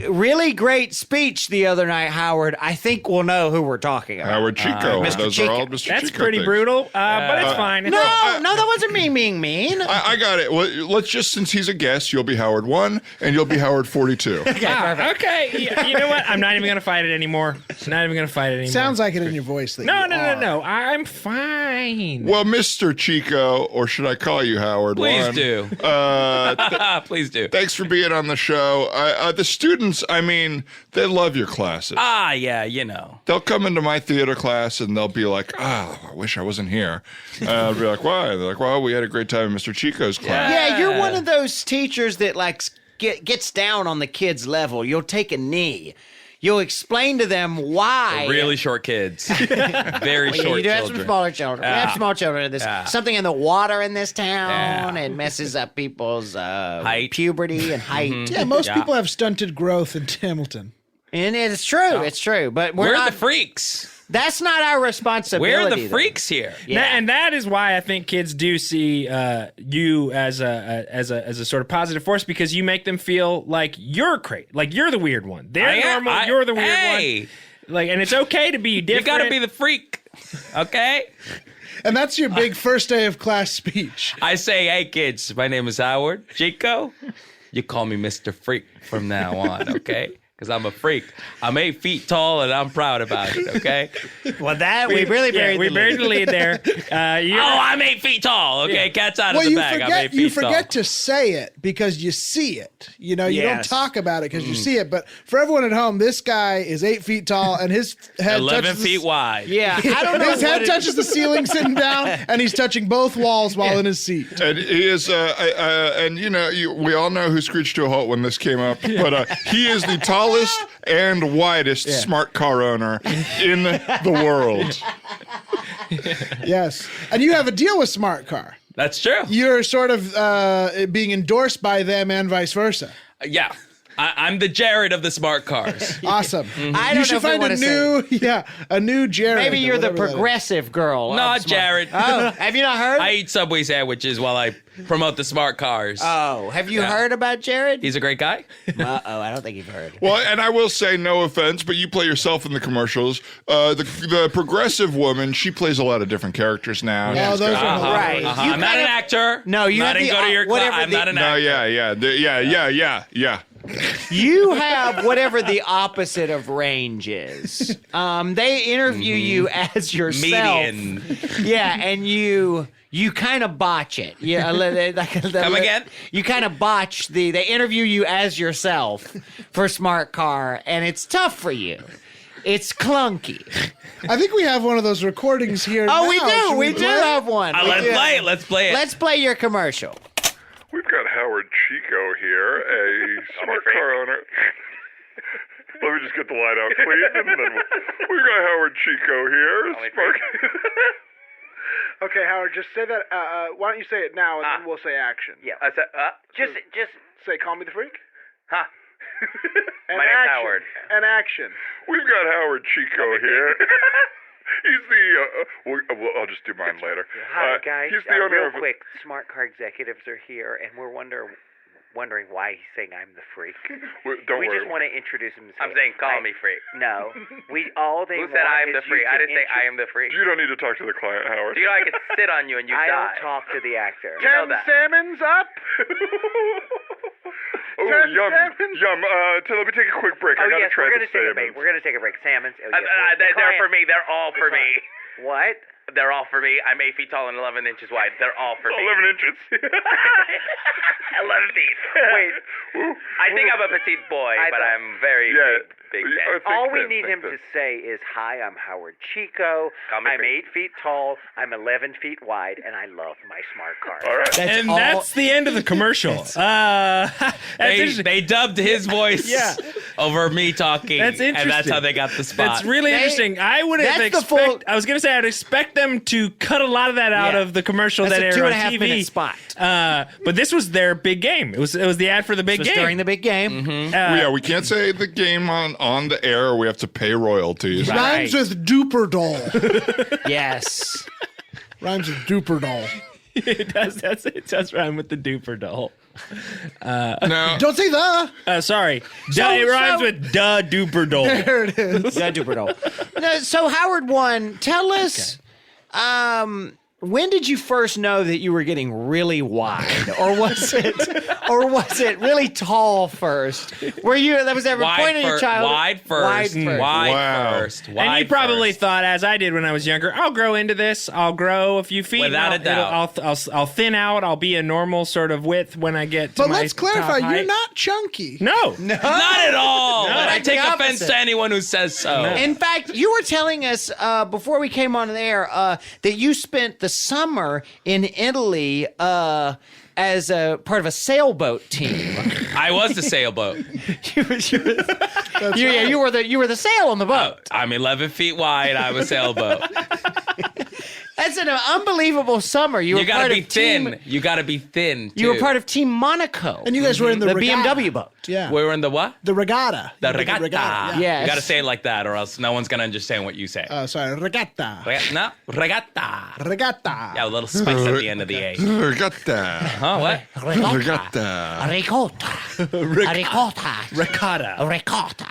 really great speech the other night, Howard, I think we'll know who we're talking about. Howard Chico. Mr. Those Chico. are all Mr. that's Chico pretty things. brutal, but it's fine. No, that wasn't me being mean. I got it. Well, let's just, since he's a guest, you'll be Howard 1 and you'll be Howard 42. Okay, you know what? I'm not even gonna fight it anymore. Not even gonna fight it anymore. Sounds like it in your voice. That No. you are. I'm fine. Well, Mr. Chico, or should I call you Howard Please 1? do. Please do. Thanks for being on the show. The students, I mean, they love your classes. Yeah, you know. They'll come into my theater class and they'll be like, I wish I wasn't here. I'll be like, why? They're like, well, we had a great time in Mr. Chico's class. Yeah, you're one of those teachers that like gets down on the kids' level. You'll take a knee. You'll explain to them why. Really short kids. Very short You do have some children. smaller children. We have small children. There's something in the water in this town. Yeah. It messes up people's Height. puberty and height. Yeah, most people have stunted growth in Hamilton. And it's true. It's true. But we're We're not, the freaks. that's not our responsibility. We're the though. freaks here. Yeah. And that is why I think kids do see you as a sort of positive force, because you make them feel like you're great, like you're the weird one. They're normal, you're the weird one. Like, and it's okay to be different. You got to be the freak, okay? And that's your big first day of class speech. I say, hey kids, my name is Howard Chico. You call me Mr. Freak from now on, okay? Because I'm a freak. I'm 8 feet tall and I'm proud about it, okay? Well, that we really buried we the buried lead. the lead there. I'm 8 feet tall, okay? Cat's out of Well, the you bag. I'm 8 forget feet you forget tall. to say it because you see it. You know, you don't Yes. talk about it because you see it. But for everyone at home, this guy is 8 feet tall and his head 11 touches feet wide. Yeah, I don't know. His head what touches the ceiling sitting down, and he's touching both walls while in his seat. And he is, and you know, we all know who screeched to a halt when this came up, but he is the tallest and widest smart car owner in the world. Yes, and you have a deal with Smart Car. That's true. You're sort of being endorsed by them and vice versa. Yeah. I'm the Jared of the smart cars. Awesome. I don't You know should if we find wanna a new Jared. Maybe or you're the whatever that is. progressive girl. No, of smart- Jared. Oh, have you not heard? I eat Subway sandwiches while I promote the smart cars. Oh, have you Yeah. heard about Jared? He's a great guy. Uh-oh, I don't think you've heard. Well, and I will say, no offense, but you play yourself in the commercials. The progressive woman, she plays a lot of different characters now. Oh, She's those got- are Right. Uh-huh. You I'm not kind an of- actor. No, you I have didn't the- go to your class. whatever I'm the- not an No, actor. yeah. You have whatever the opposite of range is. They interview you as yourself. Median. Yeah, and you kind of botch it. Yeah, Come again? You kind of botch they interview you as yourself for Smart Car, and it's tough for you. It's clunky. I think we have one of those recordings here. Oh, now. we do. Should We do play? have one. We Let's do. play it. Let's play it. Let's play your commercial. We've got Howard Chico here, a smart car owner. Let me just get the light out clean, and then we've got Howard Chico here. Okay, Howard, just say that. Why don't you say it now, and then we'll say action. Yeah. Just Say, call me the freak. huh. And My name's action. Howard. And action. We've got Howard Chico here. He's the. I'll just do mine later. Hi guys. He's the owner real of. quick, Smart Car executives are here, and we're wondering why he's saying I'm the freak. Don't we worry. just want to introduce him. I'm saying call me freak. No, we all they Who said want I am is the freak? you I to didn't say I am the freak. You don't need to talk to the client, Howard. Do you know I could sit on you and you I die? don't talk to the actor. You know that. salmon's up. Oh, yum. Let me take a quick break. Oh I gotta yes, try we're the gonna take a break. salmon. We're gonna take a break. Salmons. Oh, yes, the They're client- for me. They're all for me. What? They're all for me. I'm 8 feet tall and 11 inches wide. They're all for me. 11 inches. 11 feet. Wait. I think I'm a petite boy, I but thought- I'm very big I man. think All we that- need think him that. to say is, "Hi, I'm Howard Chico. Call me I'm freak. 8 feet tall. I'm 11 feet wide, and I love my smart car." All right. And that's the end of the commercial. That's interesting. They dubbed his voice Yeah. over me talking. That's And that's interesting. how they got the spot. That's really interesting. I would have that's the full- I was going to say I'd expect them to cut a lot of that out Yeah. of the commercial That's that a aired 2.5 on TV. minute spot. But this was their big game. It was the ad for the big It was game. during the big game. Yeah, we can't say the game on the air, or we have to pay royalties. Rhymes with duper doll. Yes. Rhymes with duper doll. It does rhyme with the duper doll. Now, Don't say the. Sorry. It rhymes with duh duper doll. There it is. Yeah, duper doll. No, so Howard 1, tell us, when did you first know that you were getting really wide, or was it really tall first? Were you that was ever a point in your childhood? Wide first. And you probably thought, as I did when I was younger, I'll grow into this. I'll grow a few feet. Without a doubt. I'll thin out. I'll be a normal sort of width when I get to But my let's clarify, top you're height. not chunky. No. Not at all. No, And I like take the offense opposite. to anyone who says so. In fact, you were telling us before we came on the air that you spent the summer in Italy as a part of a sailboat team. I was the sailboat. you were the sail on the boat. I'm 11 feet wide. I'm a sailboat. That's an unbelievable summer. You were You gotta part be of thin. Team, You gotta be thin. you were too. part of Team Monaco. And you guys were in the regatta. BMW boat. Yeah. We were in the what? The regatta. The You did regatta. yeah. Yes. You gotta say it like that, or else no one's gonna understand what you say. Sorry, regatta. No, regatta. Regatta. Yeah, a little spice at the end of the A. regatta. Huh? What? Regatta. Ricotta. Ricotta. Ricotta. Ricotta.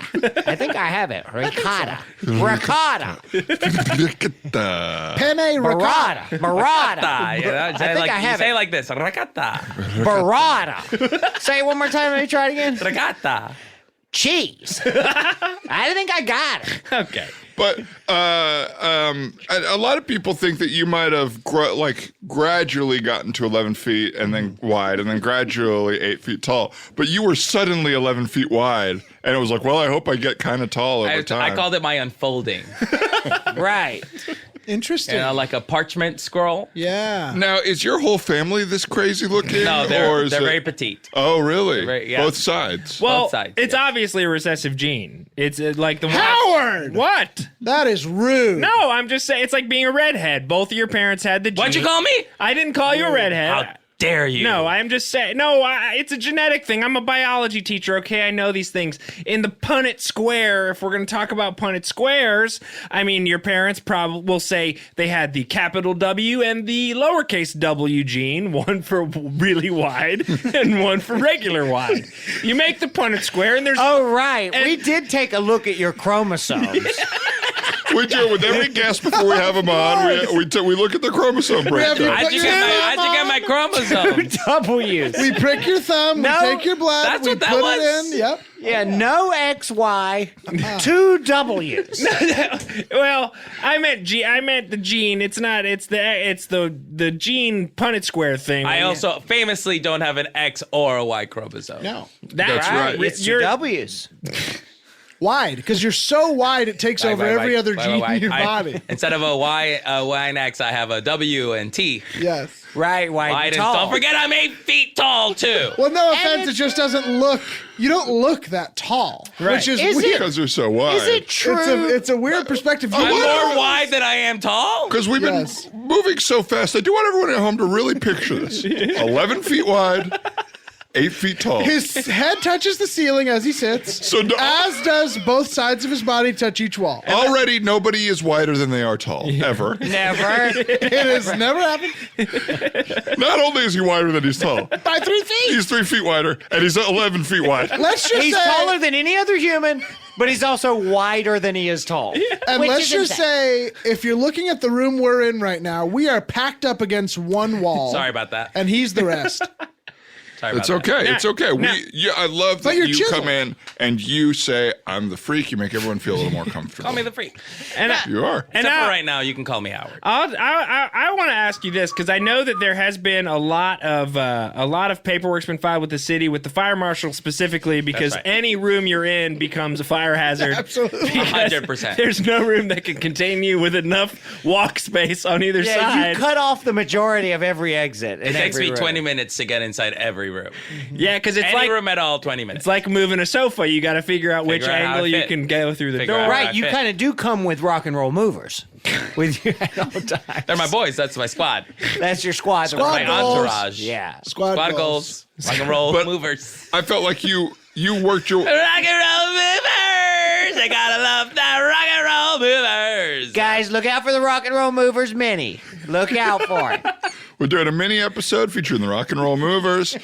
I think I have it. Ricotta. Ricotta. Regatta. Penne ricotta. Barada. Barada. Yeah, I think I have say it. it like this. Regatta. Barada. Say it one more time. Let me try it again. Regatta. Cheese. I think I got it. Okay. But a lot of people think that you might have gradually gotten to 11 feet and then wide, and then gradually 8 feet tall. But you were suddenly 11 feet wide, and it was like, well, I hope I get kind of tall over time. I called it my unfolding. Right. Interesting. Like a parchment scroll. Yeah. Now, is your whole family this crazy looking? No, or they're is it- very petite. Oh, really? Very- yeah. Both sides. Well, Both sides, it's yeah. obviously a recessive gene. It's like the one. Howard! What? That is rude. No, I'm just saying it's like being a redhead. Both of your parents had the gene. What'd you call me? I didn't call you a redhead. How dare you? No, I'm just saying. No, it's a genetic thing. I'm a biology teacher, okay? I know these things. In the Punnett Square, if we're going to talk about Punnett Squares, I mean, your parents probably will say they had the capital W and the lowercase w gene, one for really wide and one for regular wide. You make the Punnett Square, and there's... Oh, right. We did take a look at your chromosomes. We do with every guest before we have them on. We look at the chromosome breakdown. How'd you get my chromosomes? W's. We prick your thumb, No, we take your blood, that's we what that put was? it in. Yep. Yeah, no XY, 2 W's. Well, I meant the gene. It's not. It's the gene Punnett Square thing. I also famously don't have an X or a Y chromosome. No. That's right. It's 2 W's. Wide, because you're so wide it takes over every other gene in your body. Instead of a Y and X, I have a W and T. Yes. Right, wide Wide and and tall. don't forget I'm 8 feet tall too. Well, no And offense, it just doesn't look. You don't look that tall, which is, Is weird. it? Because they're so wide. Is it true? It's a weird perspective. I'm You more wide than I am tall. Because we've Yes. been moving so fast. I do want everyone at home to really picture this. 11 feet wide, 8 feet tall. His head touches the ceiling as he sits, So no- as does both sides of his body touch each wall. Already, nobody is wider than they are tall, ever. Never. It has never happened Not only is he wider than he's tall, by 3 feet. he's 3 feet wider, and he's 11 feet wide. Let's just He's say, taller than any other human, but he's also wider than he is tall. and Which let's is just insane. say, if you're looking at the room we're in right now, we are packed up against one wall. Sorry about that. And he's the rest. Sorry about It's that. okay. It's okay. I love that you're you chiseled. come in and you say, I'm the freak. You make everyone feel a little more comfortable. Call me the freak. And You are. And Except now, for right now, you can call me Howard. I want to ask you this because I know that there has been a lot of paperwork's been filed with the city, with the fire marshal specifically, because right. any room you're in becomes a fire hazard. Absolutely. 100%. There's no room that can contain you with enough walk space on either Yeah, side. you cut off the majority of every exit. It takes me 20 minutes to get inside every every room. Yeah, because it's Any like room at all, 20 minutes. it's like moving a sofa. You got to figure out which Figure out how angle to you fit. can go through the Figure door. out. Right, I you fit. kind of do come with rock and roll movers with you at all times. They're my boys. That's my squad. That's your squad. Squad My goals. entourage. Yeah. Squad Squad goals. goals. Rock and roll But- movers. I felt like you worked your. Rock and roll movers. I gotta love the rock and roll movers. Guys, look out for the rock and roll movers mini. Look out for it. We're doing a mini episode featuring the Rock and Roll Movers.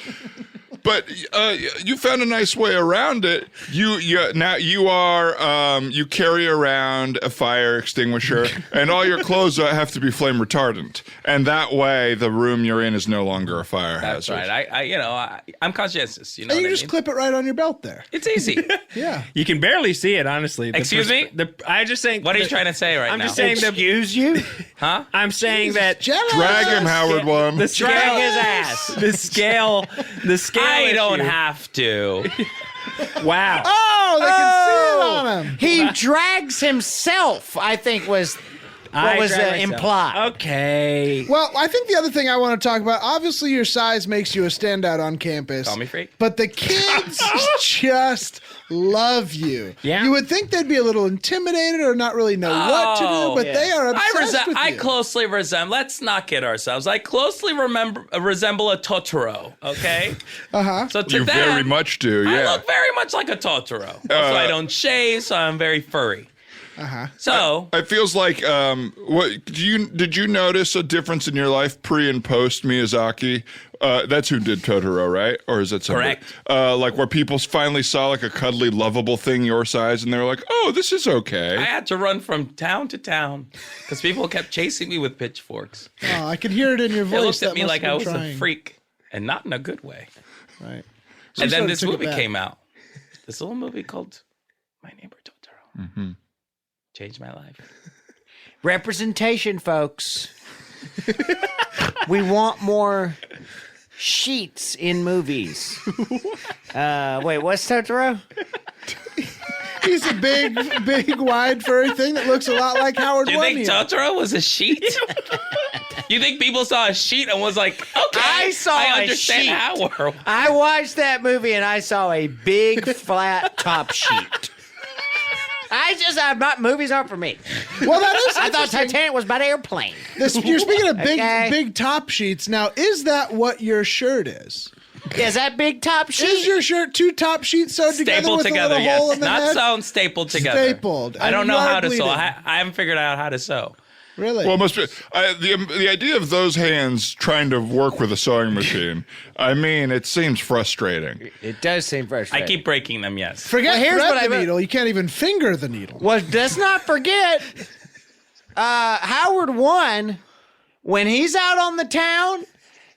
But you found a nice way around it. You carry around a fire extinguisher, and all your clothes have to be flame retardant, and that way the room you're in is no longer a fire That's hazard. right. I'm conscientious. You know And what you I just mean? clip it right on your belt there. It's easy. Yeah. You can barely see it, honestly. Excuse me? I just saying. What are you trying to say right I'm now? just saying the. Excuse you? Huh? I'm saying that Jealous. Drag him, Howard one. the scale. Drag his ass. The scale. I don't issue. have to. Wow. Oh, they can see it on him. He drags himself, I think was what was implied. Okay. Well, I think the other thing I want to talk about, obviously your size makes you a standout on campus. Call me freak. But the kids just love you. Yeah. You would think they'd be a little intimidated or not really know what to do, but they are obsessed with I you. closely resemble. Let's not kid ourselves. I closely resemble a Totoro. Okay. Uh-huh. So to You them, very much do, I yeah. look very much like a Totoro. Also, I don't shave, so I'm very furry. Uh-huh. So It feels like did you notice a difference in your life pre and post Miyazaki? That's who did Totoro, right? Or is that somebody? Correct. Like where people finally saw like a cuddly, lovable thing your size, and they were like, "Oh, this is okay." I had to run from town to town because people kept chasing me with pitchforks. Oh, I could hear it in your They voice. looked at That me must like have I been was a trying. freak, and not in a good way. Right. And then sort of this took it movie back. came out. This little movie called My Neighbor Totoro. Mm-hmm. Changed my life. Representation, folks. We want more sheets in movies. Wait, what's Totoro? He's a big, wide, furry thing that looks a lot like Howard Do you think One. Totoro was a sheet? You think people saw a sheet and was like, okay, I saw a understand sheet. Howard. I watched that movie and I saw a big flat top sheet. Movies aren't for me. Well, that is I thought interesting. Titanic was about airplane. You're speaking of Okay. big top sheets. Now, is that what your shirt is? Is that big top sheet? Is your shirt two top sheets sewed together Stapled with together, a little hole yes. in the Not head? sewn, stapled together. Stapled. I And don't you know are how to sew. bleeding. I haven't figured out how to sew. Really? Well, it must be the idea of those hands trying to work with a sewing machine. I mean, it seems frustrating. It does seem I frustrating. keep breaking them, yes. Forget Well, here's thread what the I- needle. You can't even finger the needle. Well, let's not forget, Howard One, when he's out on the town,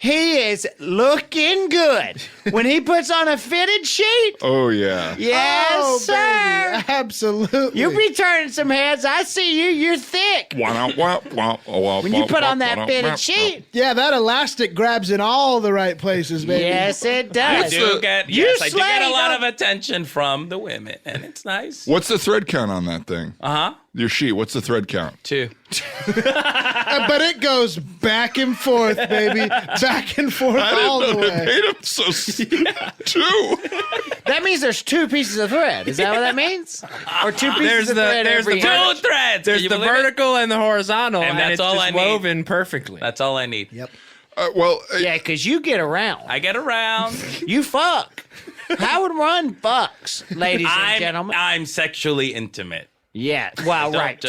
he is looking good. When he puts on a fitted sheet, Oh yeah. yes, oh, sir. baby. Absolutely. You be turning some heads. I see you. You're thick. When When you put on that fitted sheet, Yeah, that elastic grabs in all the right places, baby. yes, it I does. do get, You yes, I do get a slay, lot though. of attention from the women, and it's nice. What's the thread count on that thing? Uh-huh. Your sheet. What's the thread count? 2. But it goes back and forth, baby. Back and forth I all the didn't know they way. made them so two. That means there's two pieces of thread. Is that what that means? Or two pieces There's of the- thread there's every the inch? 2 threads. There's Can you the believe it? vertical and the horizontal, And that's it's all just I need. woven perfectly. That's all I need. Yep. Well, Yeah, because you get around. I get around. You fuck. Howard One fucks, ladies and gentlemen. I'm sexually intimate. Yeah, well, right.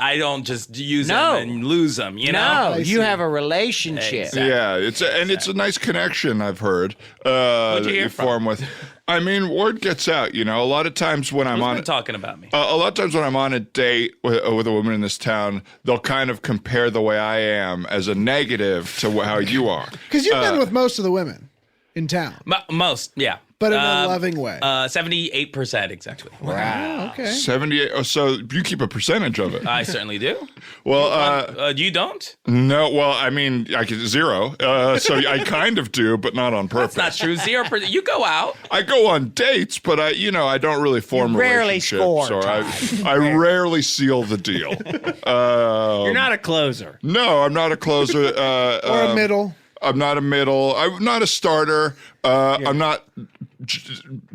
I don't just use No. them and lose them, you know? No, I you see. have a relationship. Exactly. yeah, it's a nice connection. I've heard you that hear you from? form with. I mean, word gets out. You know, a lot of times when I'm Who's on been talking about me? a lot of times when I'm on a date with a woman in this town, they'll kind of compare the way I am as a negative to how you are. Because you've been with most of the women in town, Most, yeah. but in a loving way. 78% exactly. Oh, okay. 78. Oh, so you keep a percentage of it. I certainly do. Well, You don't? no. Well, I mean, I get 0. So I kind of do, but not on purpose. That's not true. 0%. You go out. I go on dates, but I don't really form You rarely relationships, score, or Todd. I rarely seal the deal. You're not a closer. No, I'm not a closer. Or a middle. I'm not a middle. I'm not a starter. I'm not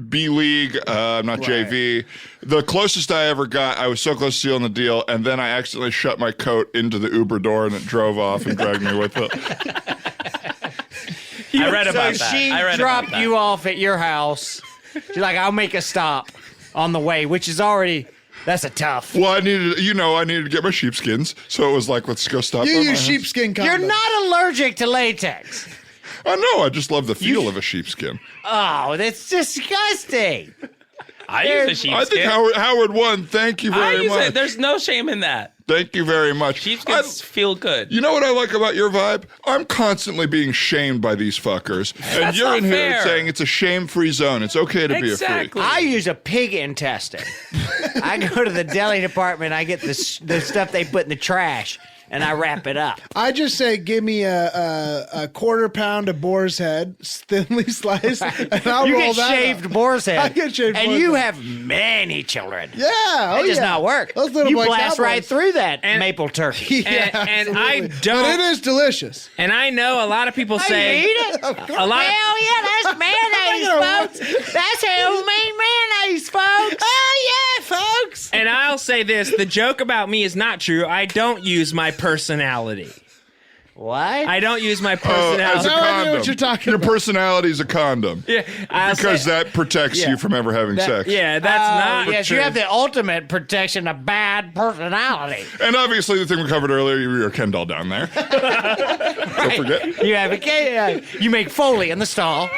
B League. I'm not JV. The closest I ever got, I was so close to sealing the deal, and then I accidentally shut my coat into the Uber door, and it drove off and dragged me with it. I read about So that. she I read dropped about that. you off at your house. She's like, I'll make a stop on the way, which is already, that's a tough. Well, I needed to get my sheepskins, so it was like, let's go stop. You by my use house. sheepskin condoms. You're not allergic to latex. I know. I just love the feel of a sheepskin. Oh, that's disgusting. I use a I think sheepskin. Howard won. Thank you I very use much. it. There's no shame in that. Thank you very much. Sheepskins feel good. You know what I like about your vibe? I'm constantly being shamed by these fuckers. And That's you're not in here fair. saying it's a shame-free zone. It's okay to be a Exactly. freak. I use a pig intestine. I go to the deli department. I get the stuff they put in the trash, and I wrap it up. I just say, give me a quarter pound of boar's head, thinly sliced, and I'll You roll get that shaved up. boar's head. I get shaved and boar's you head. have many children. Yeah, oh It does yeah. not work. Those little you Boy blast Scouts. right through that And- maple turkey. Yeah, And I absolutely. don't- But it is delicious. And I know a lot of people You say eat it? a lot of Hell yeah, that's mayonnaise, folks. That's homemade mayonnaise, folks. Oh yeah, folks. and I'll say this, the joke about me is not true. I don't use my personality. What? I don't use my As a personality. Now I know condom. what you're talking Your about. personality is a condom. Yeah, I'll Because say- that protects Yeah. you from ever having sex. Yeah, that's not yes, true. you have the ultimate protection of bad personality. And obviously, the thing we covered earlier, you're a Ken doll down there. Don't forget. You have you make Foley in the stall.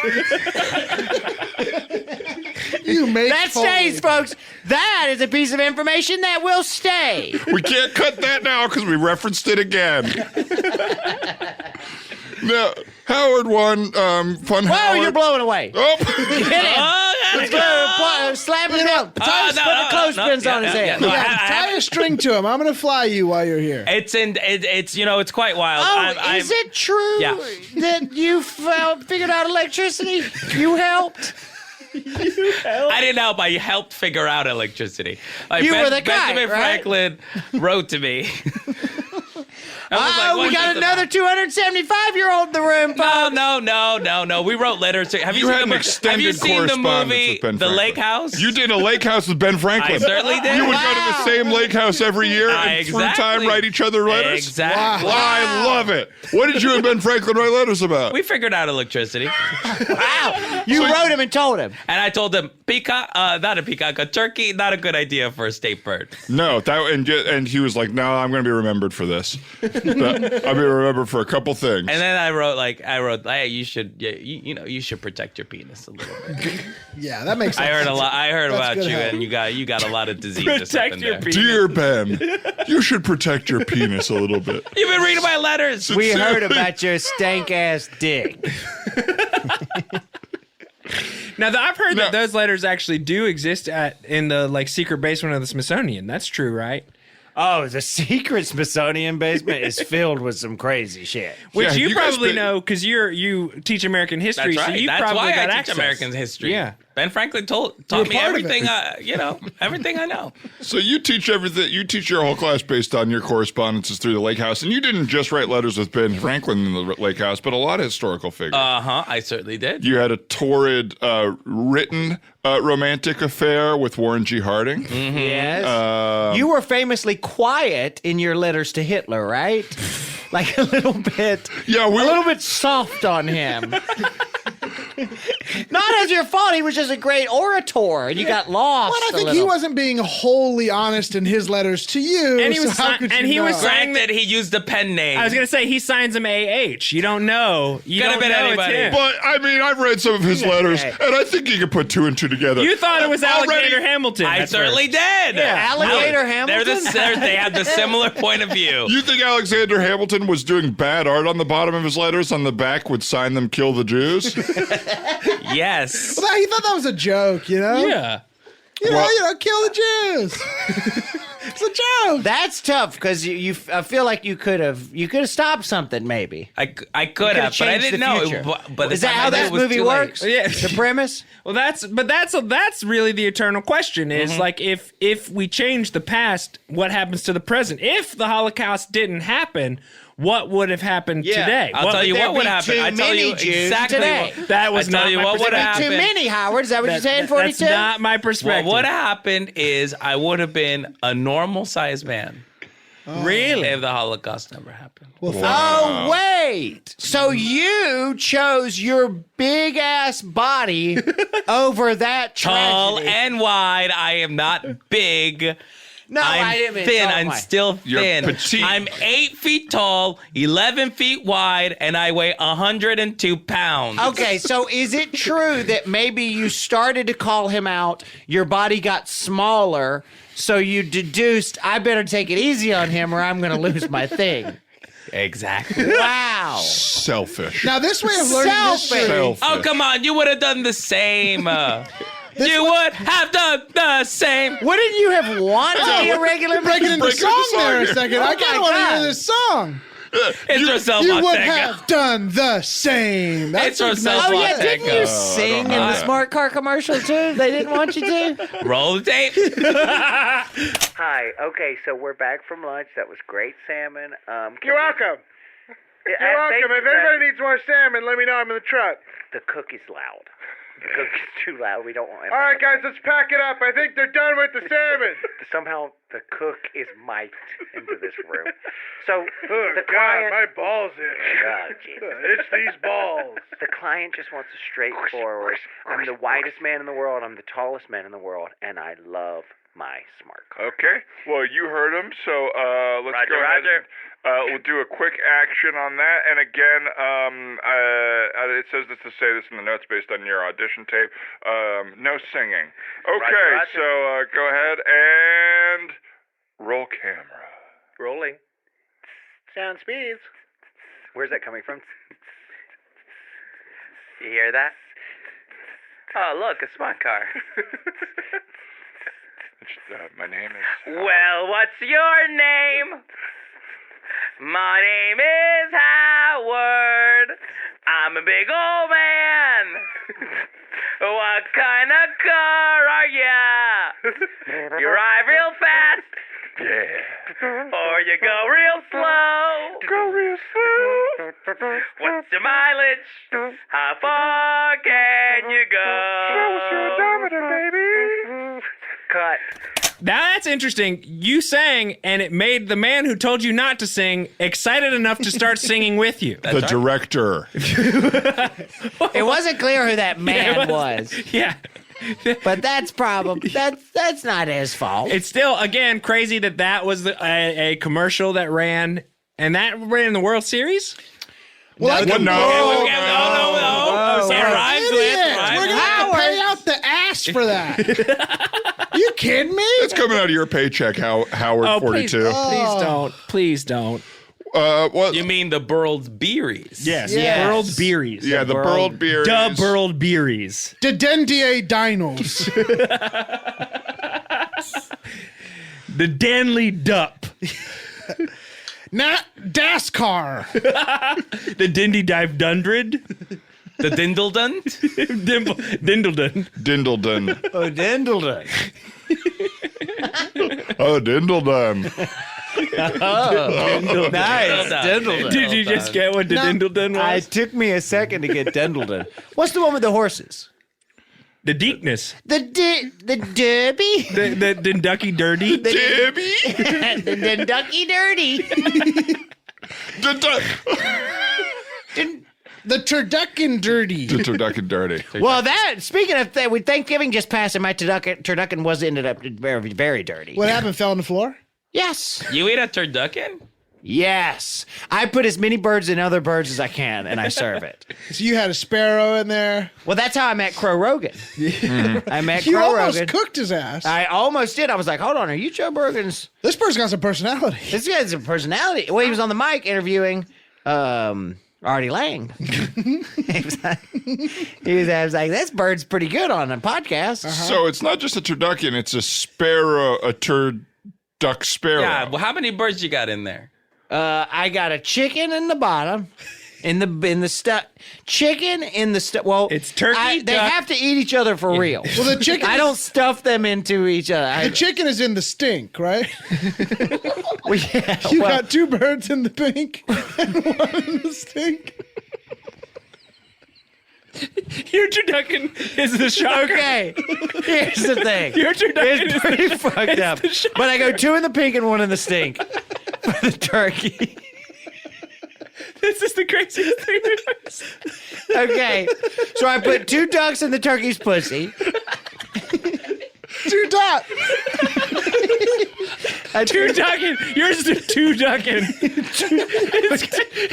You make That Foley. stays, folks. That is a piece of information that will stay. We can't cut that now because we referenced it again. Now, Howard won. Fun Whoa, Howard. you're blowing away. Oh. Hit him. Let's go. Slap his head. Put no, the clothespins no, on his yeah, head. yeah. Yeah, I tie a string to him. I'm gonna fly you while you're here. It's it's quite wild. Oh, is it true Yeah. that you figured out electricity? You helped? I didn't help. I helped figure out electricity. Like You were the guy, Benjamin right? Franklin wrote to me. I was like, Oh, "What's we got this another about?" 275-year-old in the room, folks. No. We wrote letters to. Have you, You seen had the an mo- extended Have you seen the correspondence movie with Ben The Franklin. Lake House? You did a lake house with Ben Franklin. I certainly did. You would go to the same lake house every year and through time Exactly. write each other letters? Exactly. Wow, I love it. What did you and Ben Franklin write letters about? We figured out electricity, Wow. You wrote him and told him. and I told him not a peacock, a turkey, not a good idea for a state bird. No, and he was like, "No, I'm going to be remembered for this. I'll be remembered for a couple things." And then I wrote, hey, you should, you should protect your penis a little bit. Yeah, that makes sense. I heard That's about good you, help. and you got a lot of disease or Protect something your there. penis. Dear Ben, you should protect your penis a little bit. You've been reading my letters. We heard about your stank-ass dick. Now, I've heard No. that those letters actually do exist in the secret basement of the Smithsonian. That's true, right? Oh, the secret Smithsonian basement is filled with some crazy shit. Which Yeah, you you guys probably been- know because you teach American history, That's right. so you That's probably why got I teach access. American history. Yeah. Ben Franklin taught You're me part of it. everything. Everything I know. So you teach everything. You teach your whole class based on your correspondences through the lake house, and you didn't just write letters with Ben Franklin in the lake house, but a lot of historical figures. I certainly did. You had a torrid written romantic affair with Warren G. Harding. Yes. You were famously quiet in your letters to Hitler, right? Like a little bit. Yeah, A little bit soft on him. Not as your fault. He was just a great orator, and you got lost. But I a think he little. wasn't being wholly honest in his letters to you. And he was so how si- could and you he was know? saying Granted, he used a pen name. I was gonna say he signs them AH. You don't know. You Could have don't been know anybody. it's him. But I mean, I've read some of his letters, and I think you can put two and two together. You thought it was Already- Alexander Hamilton. I at certainly did. Alligator They have the similar point of view. You think Alexander Hamilton was doing bad art on the bottom of his letters? On the back would sign them "Kill the Jews." Yes. Well, he thought that was a joke, you know? Yeah. You Well- know, kill the Jews. It's a joke. That's tough because I feel like you could have stopped something maybe. I could have, but I changed didn't the know. future. But the Is that time I how did, that it was movie too late. works? Yeah. The premise. Well, that's really the eternal question is like if we change the past, what happens to the present? If the Holocaust didn't happen, what would have happened today. I'll tell you what would happen. I tell you exactly today. what. That was I tell not you my what would perspective. happen. Too many, Howard. Is that what you're saying, 42? That's not my perspective. What would have happened is I would have been a normal sized man. Really? If the Holocaust never happened. Oh, wait. So you chose your big ass body over that Tall tragedy. and wide. I am not big. No, I'm I didn't mean thin. tall and I'm wide. still You're thin. petite. I'm 8 feet tall, 11 feet wide, and I weigh 102 pounds. Okay, so is it true that maybe you started to call him out, your body got smaller, so you deduced, I better take it easy on him or I'm going to lose my thing? Exactly. Wow. Selfish. Now, this way of learning Selfish. history. Oh, come on. You would have done the same. You would have done the same. Wouldn't you have wanted to be a regular Breaking into Breaking song the song there a here. second. I kind of want to hear this song. Intro yourself, You would Montoya. have done the same. That's Intro a yourself, Oh, yeah, Montoya. didn't you sing in the know. smart car commercial, too? They didn't want you to? Roll the tape. Hi. Okay, so we're back from lunch. That was great salmon. You're welcome. You're welcome. If anybody needs more salmon, let me know. I'm in the truck. The cook is loud. The cook is too loud. We don't want him. All right, guys, let's pack it up. I think they're done with the salmon. Somehow the cook is mic'd into this room. So Oh, the God, client. my balls itch. God, Jesus. It's these balls. The client just wants a straightforward. I'm the widest man in the world. I'm the tallest man in the world, and I love my smart car. Okay. Well, you heard him, so let's Roger, go ahead. Roger. We'll do a quick action on that. And again, it says this to say this in the notes based on your audition tape. No singing. Okay, Roger. so go ahead and roll camera. Rolling. Sound speeds. Where's that coming from? You hear that? Oh, look, a smart car. My name is. Well, what's your name? My name is Howard. I'm a big old man. What kind of car are ya? You ride real fast, Yeah. or you go real slow. Go real slow. What's your mileage? How far can you go? Show us your odometer, baby. Cut. Now that's interesting. You sang, and it made the man who told you not to sing excited enough to start singing with you. The director. It wasn't clear who that man was. Yeah. But that's that's not his fault. It's still, again, crazy that was a commercial that ran, and that ran in the World Series? Well, I can No. We're It rhymes with. gonna have to pay out the ass for that. You kidding me? It's coming out of your paycheck, Howard Oh, 42. please don't. Please don't. Well, You mean the Burled Beeries? Yes. Yes. Burled Beeries. yeah, the Burled Beers. Duh, Burled Beeries. Dedendie dinos. The Danley Dup. Not Dascar. The Dindy Dive Dundred. The Dindledun? Dindledun. Dindledun. Oh, Dindledon. Oh, Dindledun. Nice. Dindledon. Did you just get what the Dindledun was? It took me a second to get Dindledon. What's the one with the horses? The Deekness. The Derby? The Dinducky Dirty. Debbie. the Ducky Dirty. The turducken dirty. The turducken dirty. Well, speaking of with Thanksgiving just passed, and my turducken ended up very, very dirty. What happened? Fell on the floor? Yes. You ate a turducken? Yes. I put as many birds and other birds as I can, and I serve it. So you had a sparrow in there. Well, that's how I met Crow Rogan. I met You Crow almost Rogan. cooked his ass. I almost did. I was like, hold on, are you Joe Rogan's? This person got some personality. This guy's a personality. Well, he was on the mic interviewing Artie Lang. I was like, this bird's pretty good on a podcast. So it's not just a turducken, it's a sparrow, a turduck sparrow. Yeah. Well, how many birds you got in there? I got a chicken in the bottom. In the stuff, chicken in the stuff. Well, It's turkey, They duck. have to eat each other for real. Well, the chicken. I don't stuff them into each other. The chicken is in the stink, right? Well, yeah, You well, got 2 birds in the pink and 1 in the stink. Your turducken is the shocker. okay. Here's the thing. Your turducken It's is pretty fucked up. But I go 2 in the pink and 1 in the stink for the turkey. This is the craziest thing we've ever seen. Okay. So I put 2 ducks in the turkey's pussy. 2 dots. Turducken. Yours is a turducken.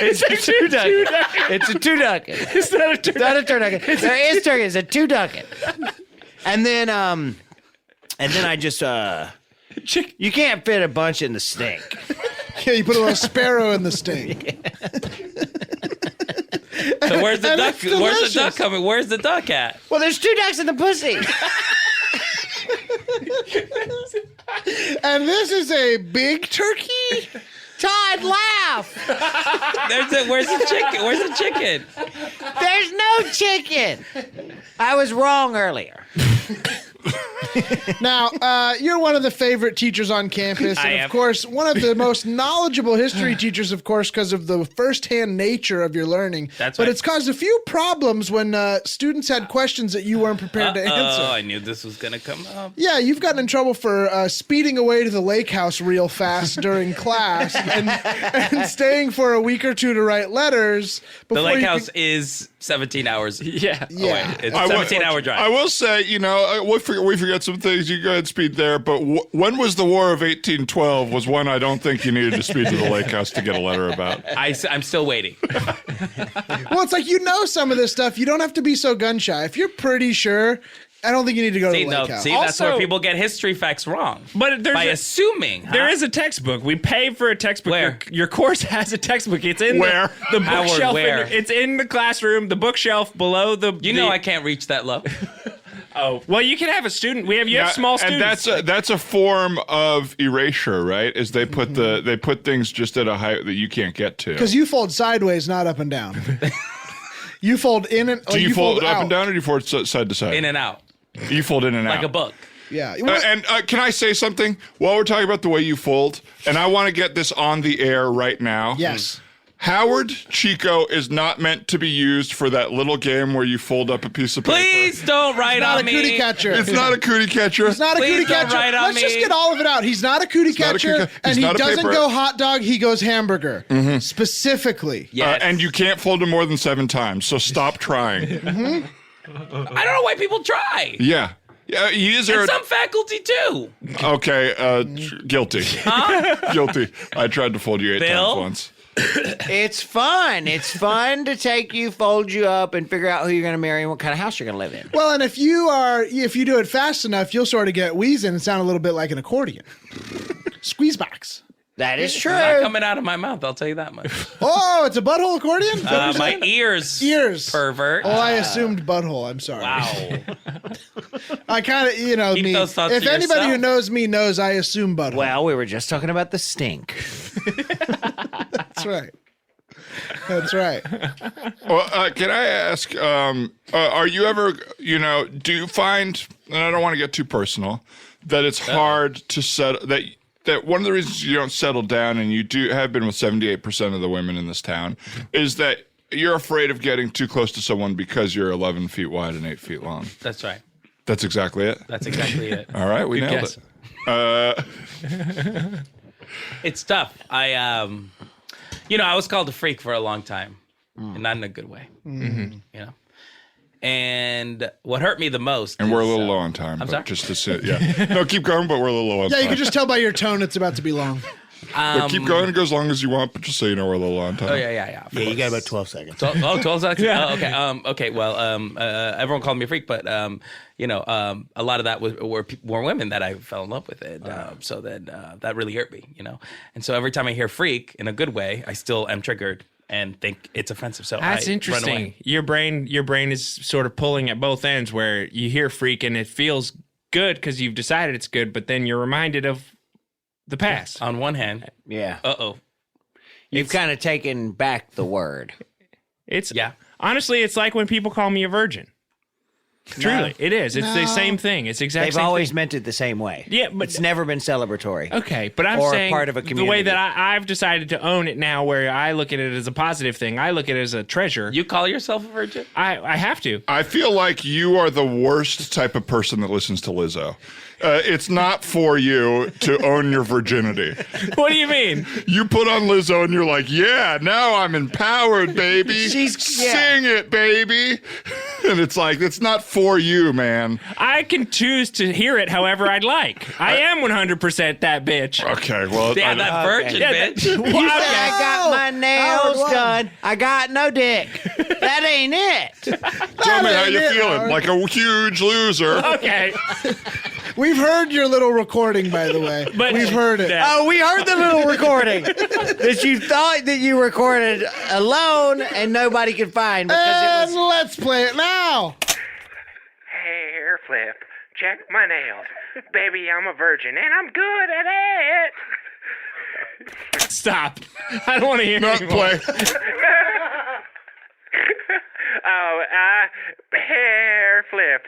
It's a 2-ducket. It's a 2-ducket. It's not a turducken. Not a turducken. There is turkey. It's a 2-ducket. And then I just you can't fit a bunch in the stink. Yeah, you put a little sparrow in the stink. So where's the And duck? it's Where's the duck delicious. coming? Where's the duck at? Well, there's 2 ducks in the pussy. And this is a big turkey? Todd, laugh. Where's the chicken? Where's the chicken? There's no chicken. I was wrong earlier. Now, you're one of the favorite teachers on campus. I And, am. of course, one of the most knowledgeable history teachers, of course, because of the firsthand nature of your learning. That's but right. it's caused a few problems when students had questions that you weren't prepared to answer. Oh, I knew this was gonna come up. Yeah, you've gotten in trouble for speeding away to the lake house real fast during class and staying for a week or 2 to write letters. The before lake you house could- is 17 hours. Yeah. Yeah. It's a 17-hour drive. I will say, we forget some things. You go ahead and speed there. But when was the War of 1812? Was one I don't think you needed to speed to the lake house to get a letter about. I'm still waiting. Well, it's like some of this stuff. You don't have to be so gun shy. If you're pretty sure, I don't think you need to go to the lake house. That's where Also- people get history facts wrong. But there's By a- assuming. Huh? There is a textbook. We pay for a textbook. Where? Your course has a textbook. It's in Where? the Howard, bookshelf. where? It's in the classroom. The bookshelf below the. You know I can't reach that low. Oh well, you can have a student. You have small and students. that's a form of erasure, right? Is they put they put things just at a height that you can't get to. Because you fold sideways, not up and down. You fold in and Do you fold up out. and down, or do you fold side to side? In and out. You fold in and out Like a book. Yeah. And can I say something while we're talking about the way you fold? And I want to get this on the air right now. Yes. Howard Chico is not meant to be used for that little game where you fold up a piece of paper. Please don't write Not on a me. cootie catcher. It's not a cootie catcher. He's not a Please cootie don't catcher. write on Let's just me. get all of it out. He's not a cootie not a catcher, cootie ca- and he's he not a doesn't paper. go hot dog. He goes hamburger. Specifically. Yes. And you can't fold them more than 7 times, so stop trying. I don't know why people try. Yeah. Yeah, he is there. And some faculty too. Okay, guilty. Guilty. I tried to fold you 8 Bill? times once. It's fun. It's fun to take you, fold you up, and figure out who you're going to marry and what kind of house you're going to live in. Well, and if you do it fast enough, you'll sort of get wheezing and sound a little bit like an accordion. Squeeze box. That is true. Not coming out of my mouth, I'll tell you that much. Oh, it's a butthole accordion? Is that what you're My saying? ears. Ears. Pervert. Oh, I assumed butthole. I'm sorry. Wow. I kind of, Keep me. those thoughts If to anybody yourself. who knows me knows I assume butthole. Well, we were just talking about the stink. That's right. That's right. Well, can I ask, are you ever, do you find, and I don't want to get too personal, that it's hard to settle, that one of the reasons you don't settle down, and you have been with 78% of the women in this town, is that you're afraid of getting too close to someone because you're 11 feet wide and 8 feet long. That's right. That's exactly it? That's exactly it. All right, we nailed guess. it. It's tough. I was called a freak for a long time, and not in a good way. And what hurt me the most. And we're a is, little low on time. I'm but sorry? Just to sit, yeah. No, keep going, but we're a little low on Yeah, time. you can just tell by your tone it's about to be long. But keep going and go as long as you want, but just so you know we're a little low on time. Oh, yeah. Yeah, you got about 12 seconds. 12 seconds? Oh, okay. Okay. Well, everyone called me a freak, but a lot of that were women that I fell in love with, and so then that really hurt me, And so every time I hear freak in a good way, I still am triggered and think it's offensive. So That's I interesting. Run away. Your brain is sort of pulling at both ends, where you hear freak and it feels good because you've decided it's good, but then you're reminded of the past. On one hand, Yeah. You've kind of taken back the word. It's Yeah. Honestly, it's like when people call me a virgin. Truly, it is. It's the same thing. It's exactly. They've always meant it the same way. Yeah, but it's never been celebratory. Okay, but I'm or saying part of a the community. way that I've decided to own it now, where I look at it as a positive thing. I look at it as a treasure. You call yourself a virgin? I have to. I feel like you are the worst type of person that listens to Lizzo. It's not for you to own your virginity. What do you mean? You put on Lizzo and you're like, yeah, now I'm empowered, baby. Sing it, baby. And it's like, it's not for you, man. I can choose to hear it however I'd like. I am 100% that bitch. Okay, well. Yeah, that virgin bitch. You said I got my nails done. I got no dick. That ain't it. Tell me how you're feeling. Like a huge loser. Okay. We've heard your little recording, by the way. But we've heard it. Oh, we heard the little recording that you thought that you recorded alone and nobody could find because And it was. let's play it now. Hair flip. Check my nails. Baby, I'm a virgin and I'm good at it. Stop. I don't want to hear Not anymore. play. Hair flip.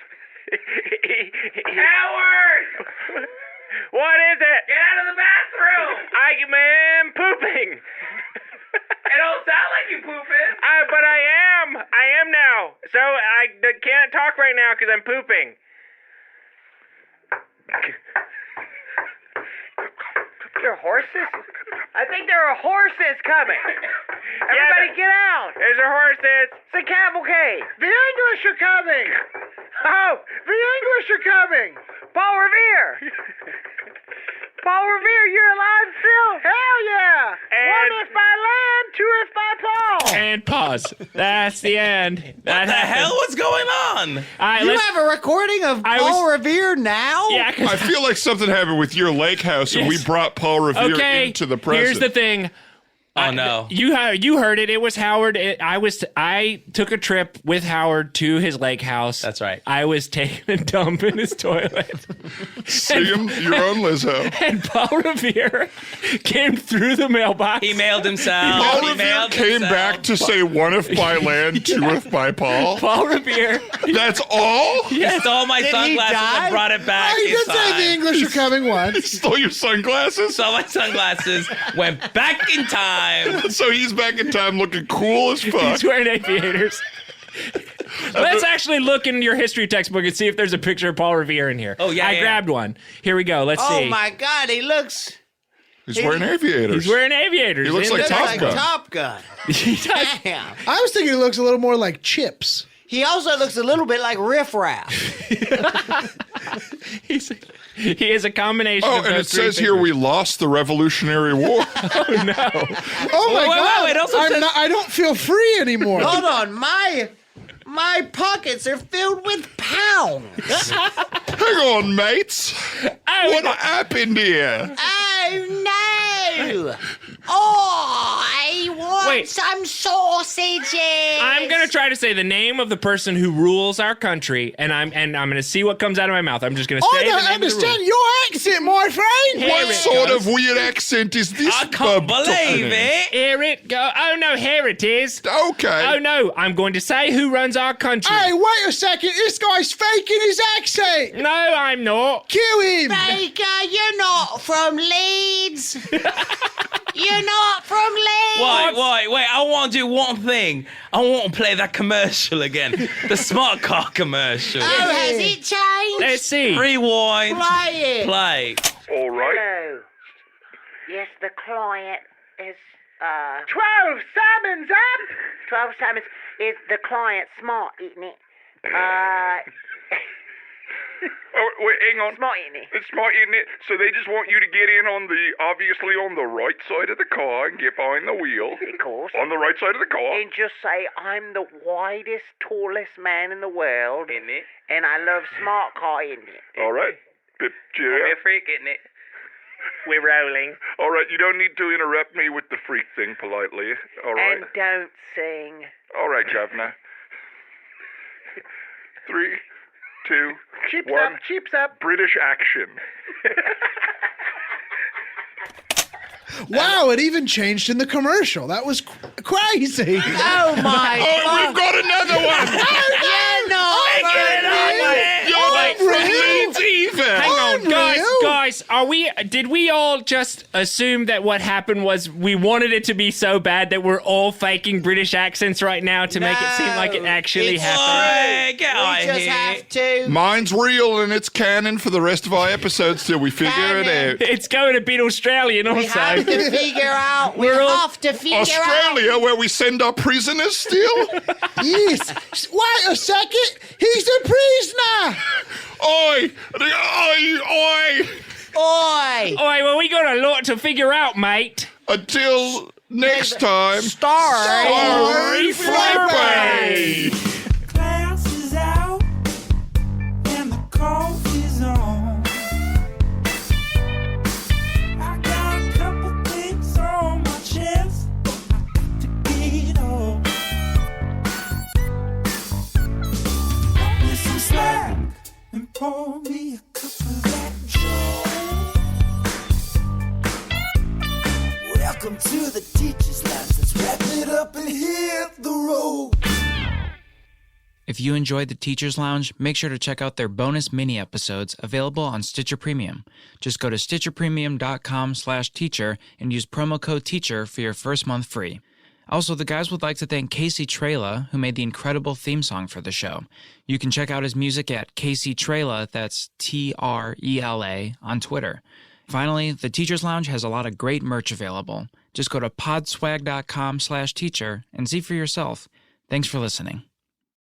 Howard! What is it? Get out of the bathroom! I am pooping. It don't sound like you pooping. But I am. I am now. So I can't talk right now because I'm pooping. There are horses? I think there are horses coming. Everybody get out. There's our horses. It's a cavalcade. The English are coming. Oh, The English are coming. Paul Revere. Paul Revere, you're alive still? Hell yeah. And- 1 if by land, 2 if by Paul. And pause. That's the end. What That the happened. hell? What's going on? All right, You let's. have a recording of I Paul was- Revere now? Yeah, 'cause- I feel like something happened with your lake house and we Yes. brought Paul Revere okay. into the present. Here's the thing. Oh, no. You heard it. It was Howard. I took a trip with Howard to his lake house. That's right. I was taking a dump in his toilet. Sing your own Lizzo. And Paul Revere came through the mailbox. He mailed himself. Paul He Revere mailed came himself. back to say 1 if by land, 2 if by Paul. Paul Revere. That's all? He stole my he sunglasses die? and brought it back. He did say the inside. English are coming once. Stole your sunglasses? Stole my sunglasses, went back in time. So he's back in time looking cool as fuck. He's wearing aviators. Let's actually look in your history textbook and see if there's a picture of Paul Revere in here. Oh, yeah, I yeah. grabbed one. Here we go. Let's Oh see. my God, he looks. He's wearing aviators. He's wearing aviators. He looks In like the- Top like Gun. Top Gun. He does. Damn. I was thinking it looks a little more like Chips. He also looks a little bit like Riff Raff. He is a combination Oh, of and it those three says here we lost the Revolutionary War. Oh my Wait, God. wait, it also says- I don't feel free anymore. Hold on, my pockets are filled with pounds. Hang on, mates. What happened here? Oh no! Oh, I want Wait. some sausages. I'm gonna try to say the name of the person who rules our country, and I'm gonna see what comes out of my mouth. I'm just gonna say I the don't name of the understand ruler. your accent, my friend. Here What it sort goes. of weird accent is this? I can't bub believe talking? it. Here it go. Oh no, here it is. Okay. Oh no, I'm going to say who runs our country. Hey, wait a second. This guy's faking his accent. No, I'm not. Cue him. Baker, you're not from Leeds. You're not from Leeds. Wait. I want to do one thing. I want to play that commercial again. The smart car commercial. Oh, has it changed? Let's see. Rewind. Play it. Play. All right. Hello. Yes, the client is 12 salmons up. 12 Simons. Is the client smart, isn't it? Oh, wait, hang on. Smart, isn't it? It's smart, isn't it? So they just want you to get in obviously on the right side of the car and get behind the wheel. Of course. On the right side of the car. And just say, I'm the widest, tallest man in the world. Isn't it? And I love smart car, isn't it? All right. We're a freak, isn't it? We're rolling. All right, you don't need to interrupt me with the freak thing politely. All right. And don't sing. All right, Governor. 3, 2, Cheaps 1. up, cheaps up. British action. Wow, it even changed in the commercial. That was crazy. Oh my Oh, we've got another one. You're not from Wait, Leeds even. hang on, Unreal. guys. Did we all just assume that what happened was we wanted it to be so bad that we're all faking British accents right now to make it seem like it actually happened? Hey, get out We of just here. have to. Mine's real and it's canon for the rest of our episodes till we figure it Canon. out. It's going to beat Australian We also. have to figure out. We We're all- have to figure out. Australia, where we send our prisoners still? Yes. Wait a second. He's a prisoner. Oi! Oi! Oi! Alright, well, we got a lot to figure out, mate. Until next time. Sorry. Flippy! Class is out and the coffee's on. I got a couple things on my chest I got to get off. Cut me some slack and pour me a cup of that joy. Welcome to the Teacher's Lounge. Let's wrap it up and hit the road. If you enjoyed the Teacher's Lounge, make sure to check out their bonus mini episodes available on Stitcher Premium. Just go to stitcherpremium.com/teacher and use promo code TEACHER for your first month free. Also, the guys would like to thank Casey Trela, who made the incredible theme song for the show. You can check out his music at Casey Trela, that's Trela, on Twitter. Finally, the Teacher's Lounge has a lot of great merch available. Just go to podswag.com/teacher and see for yourself. Thanks for listening.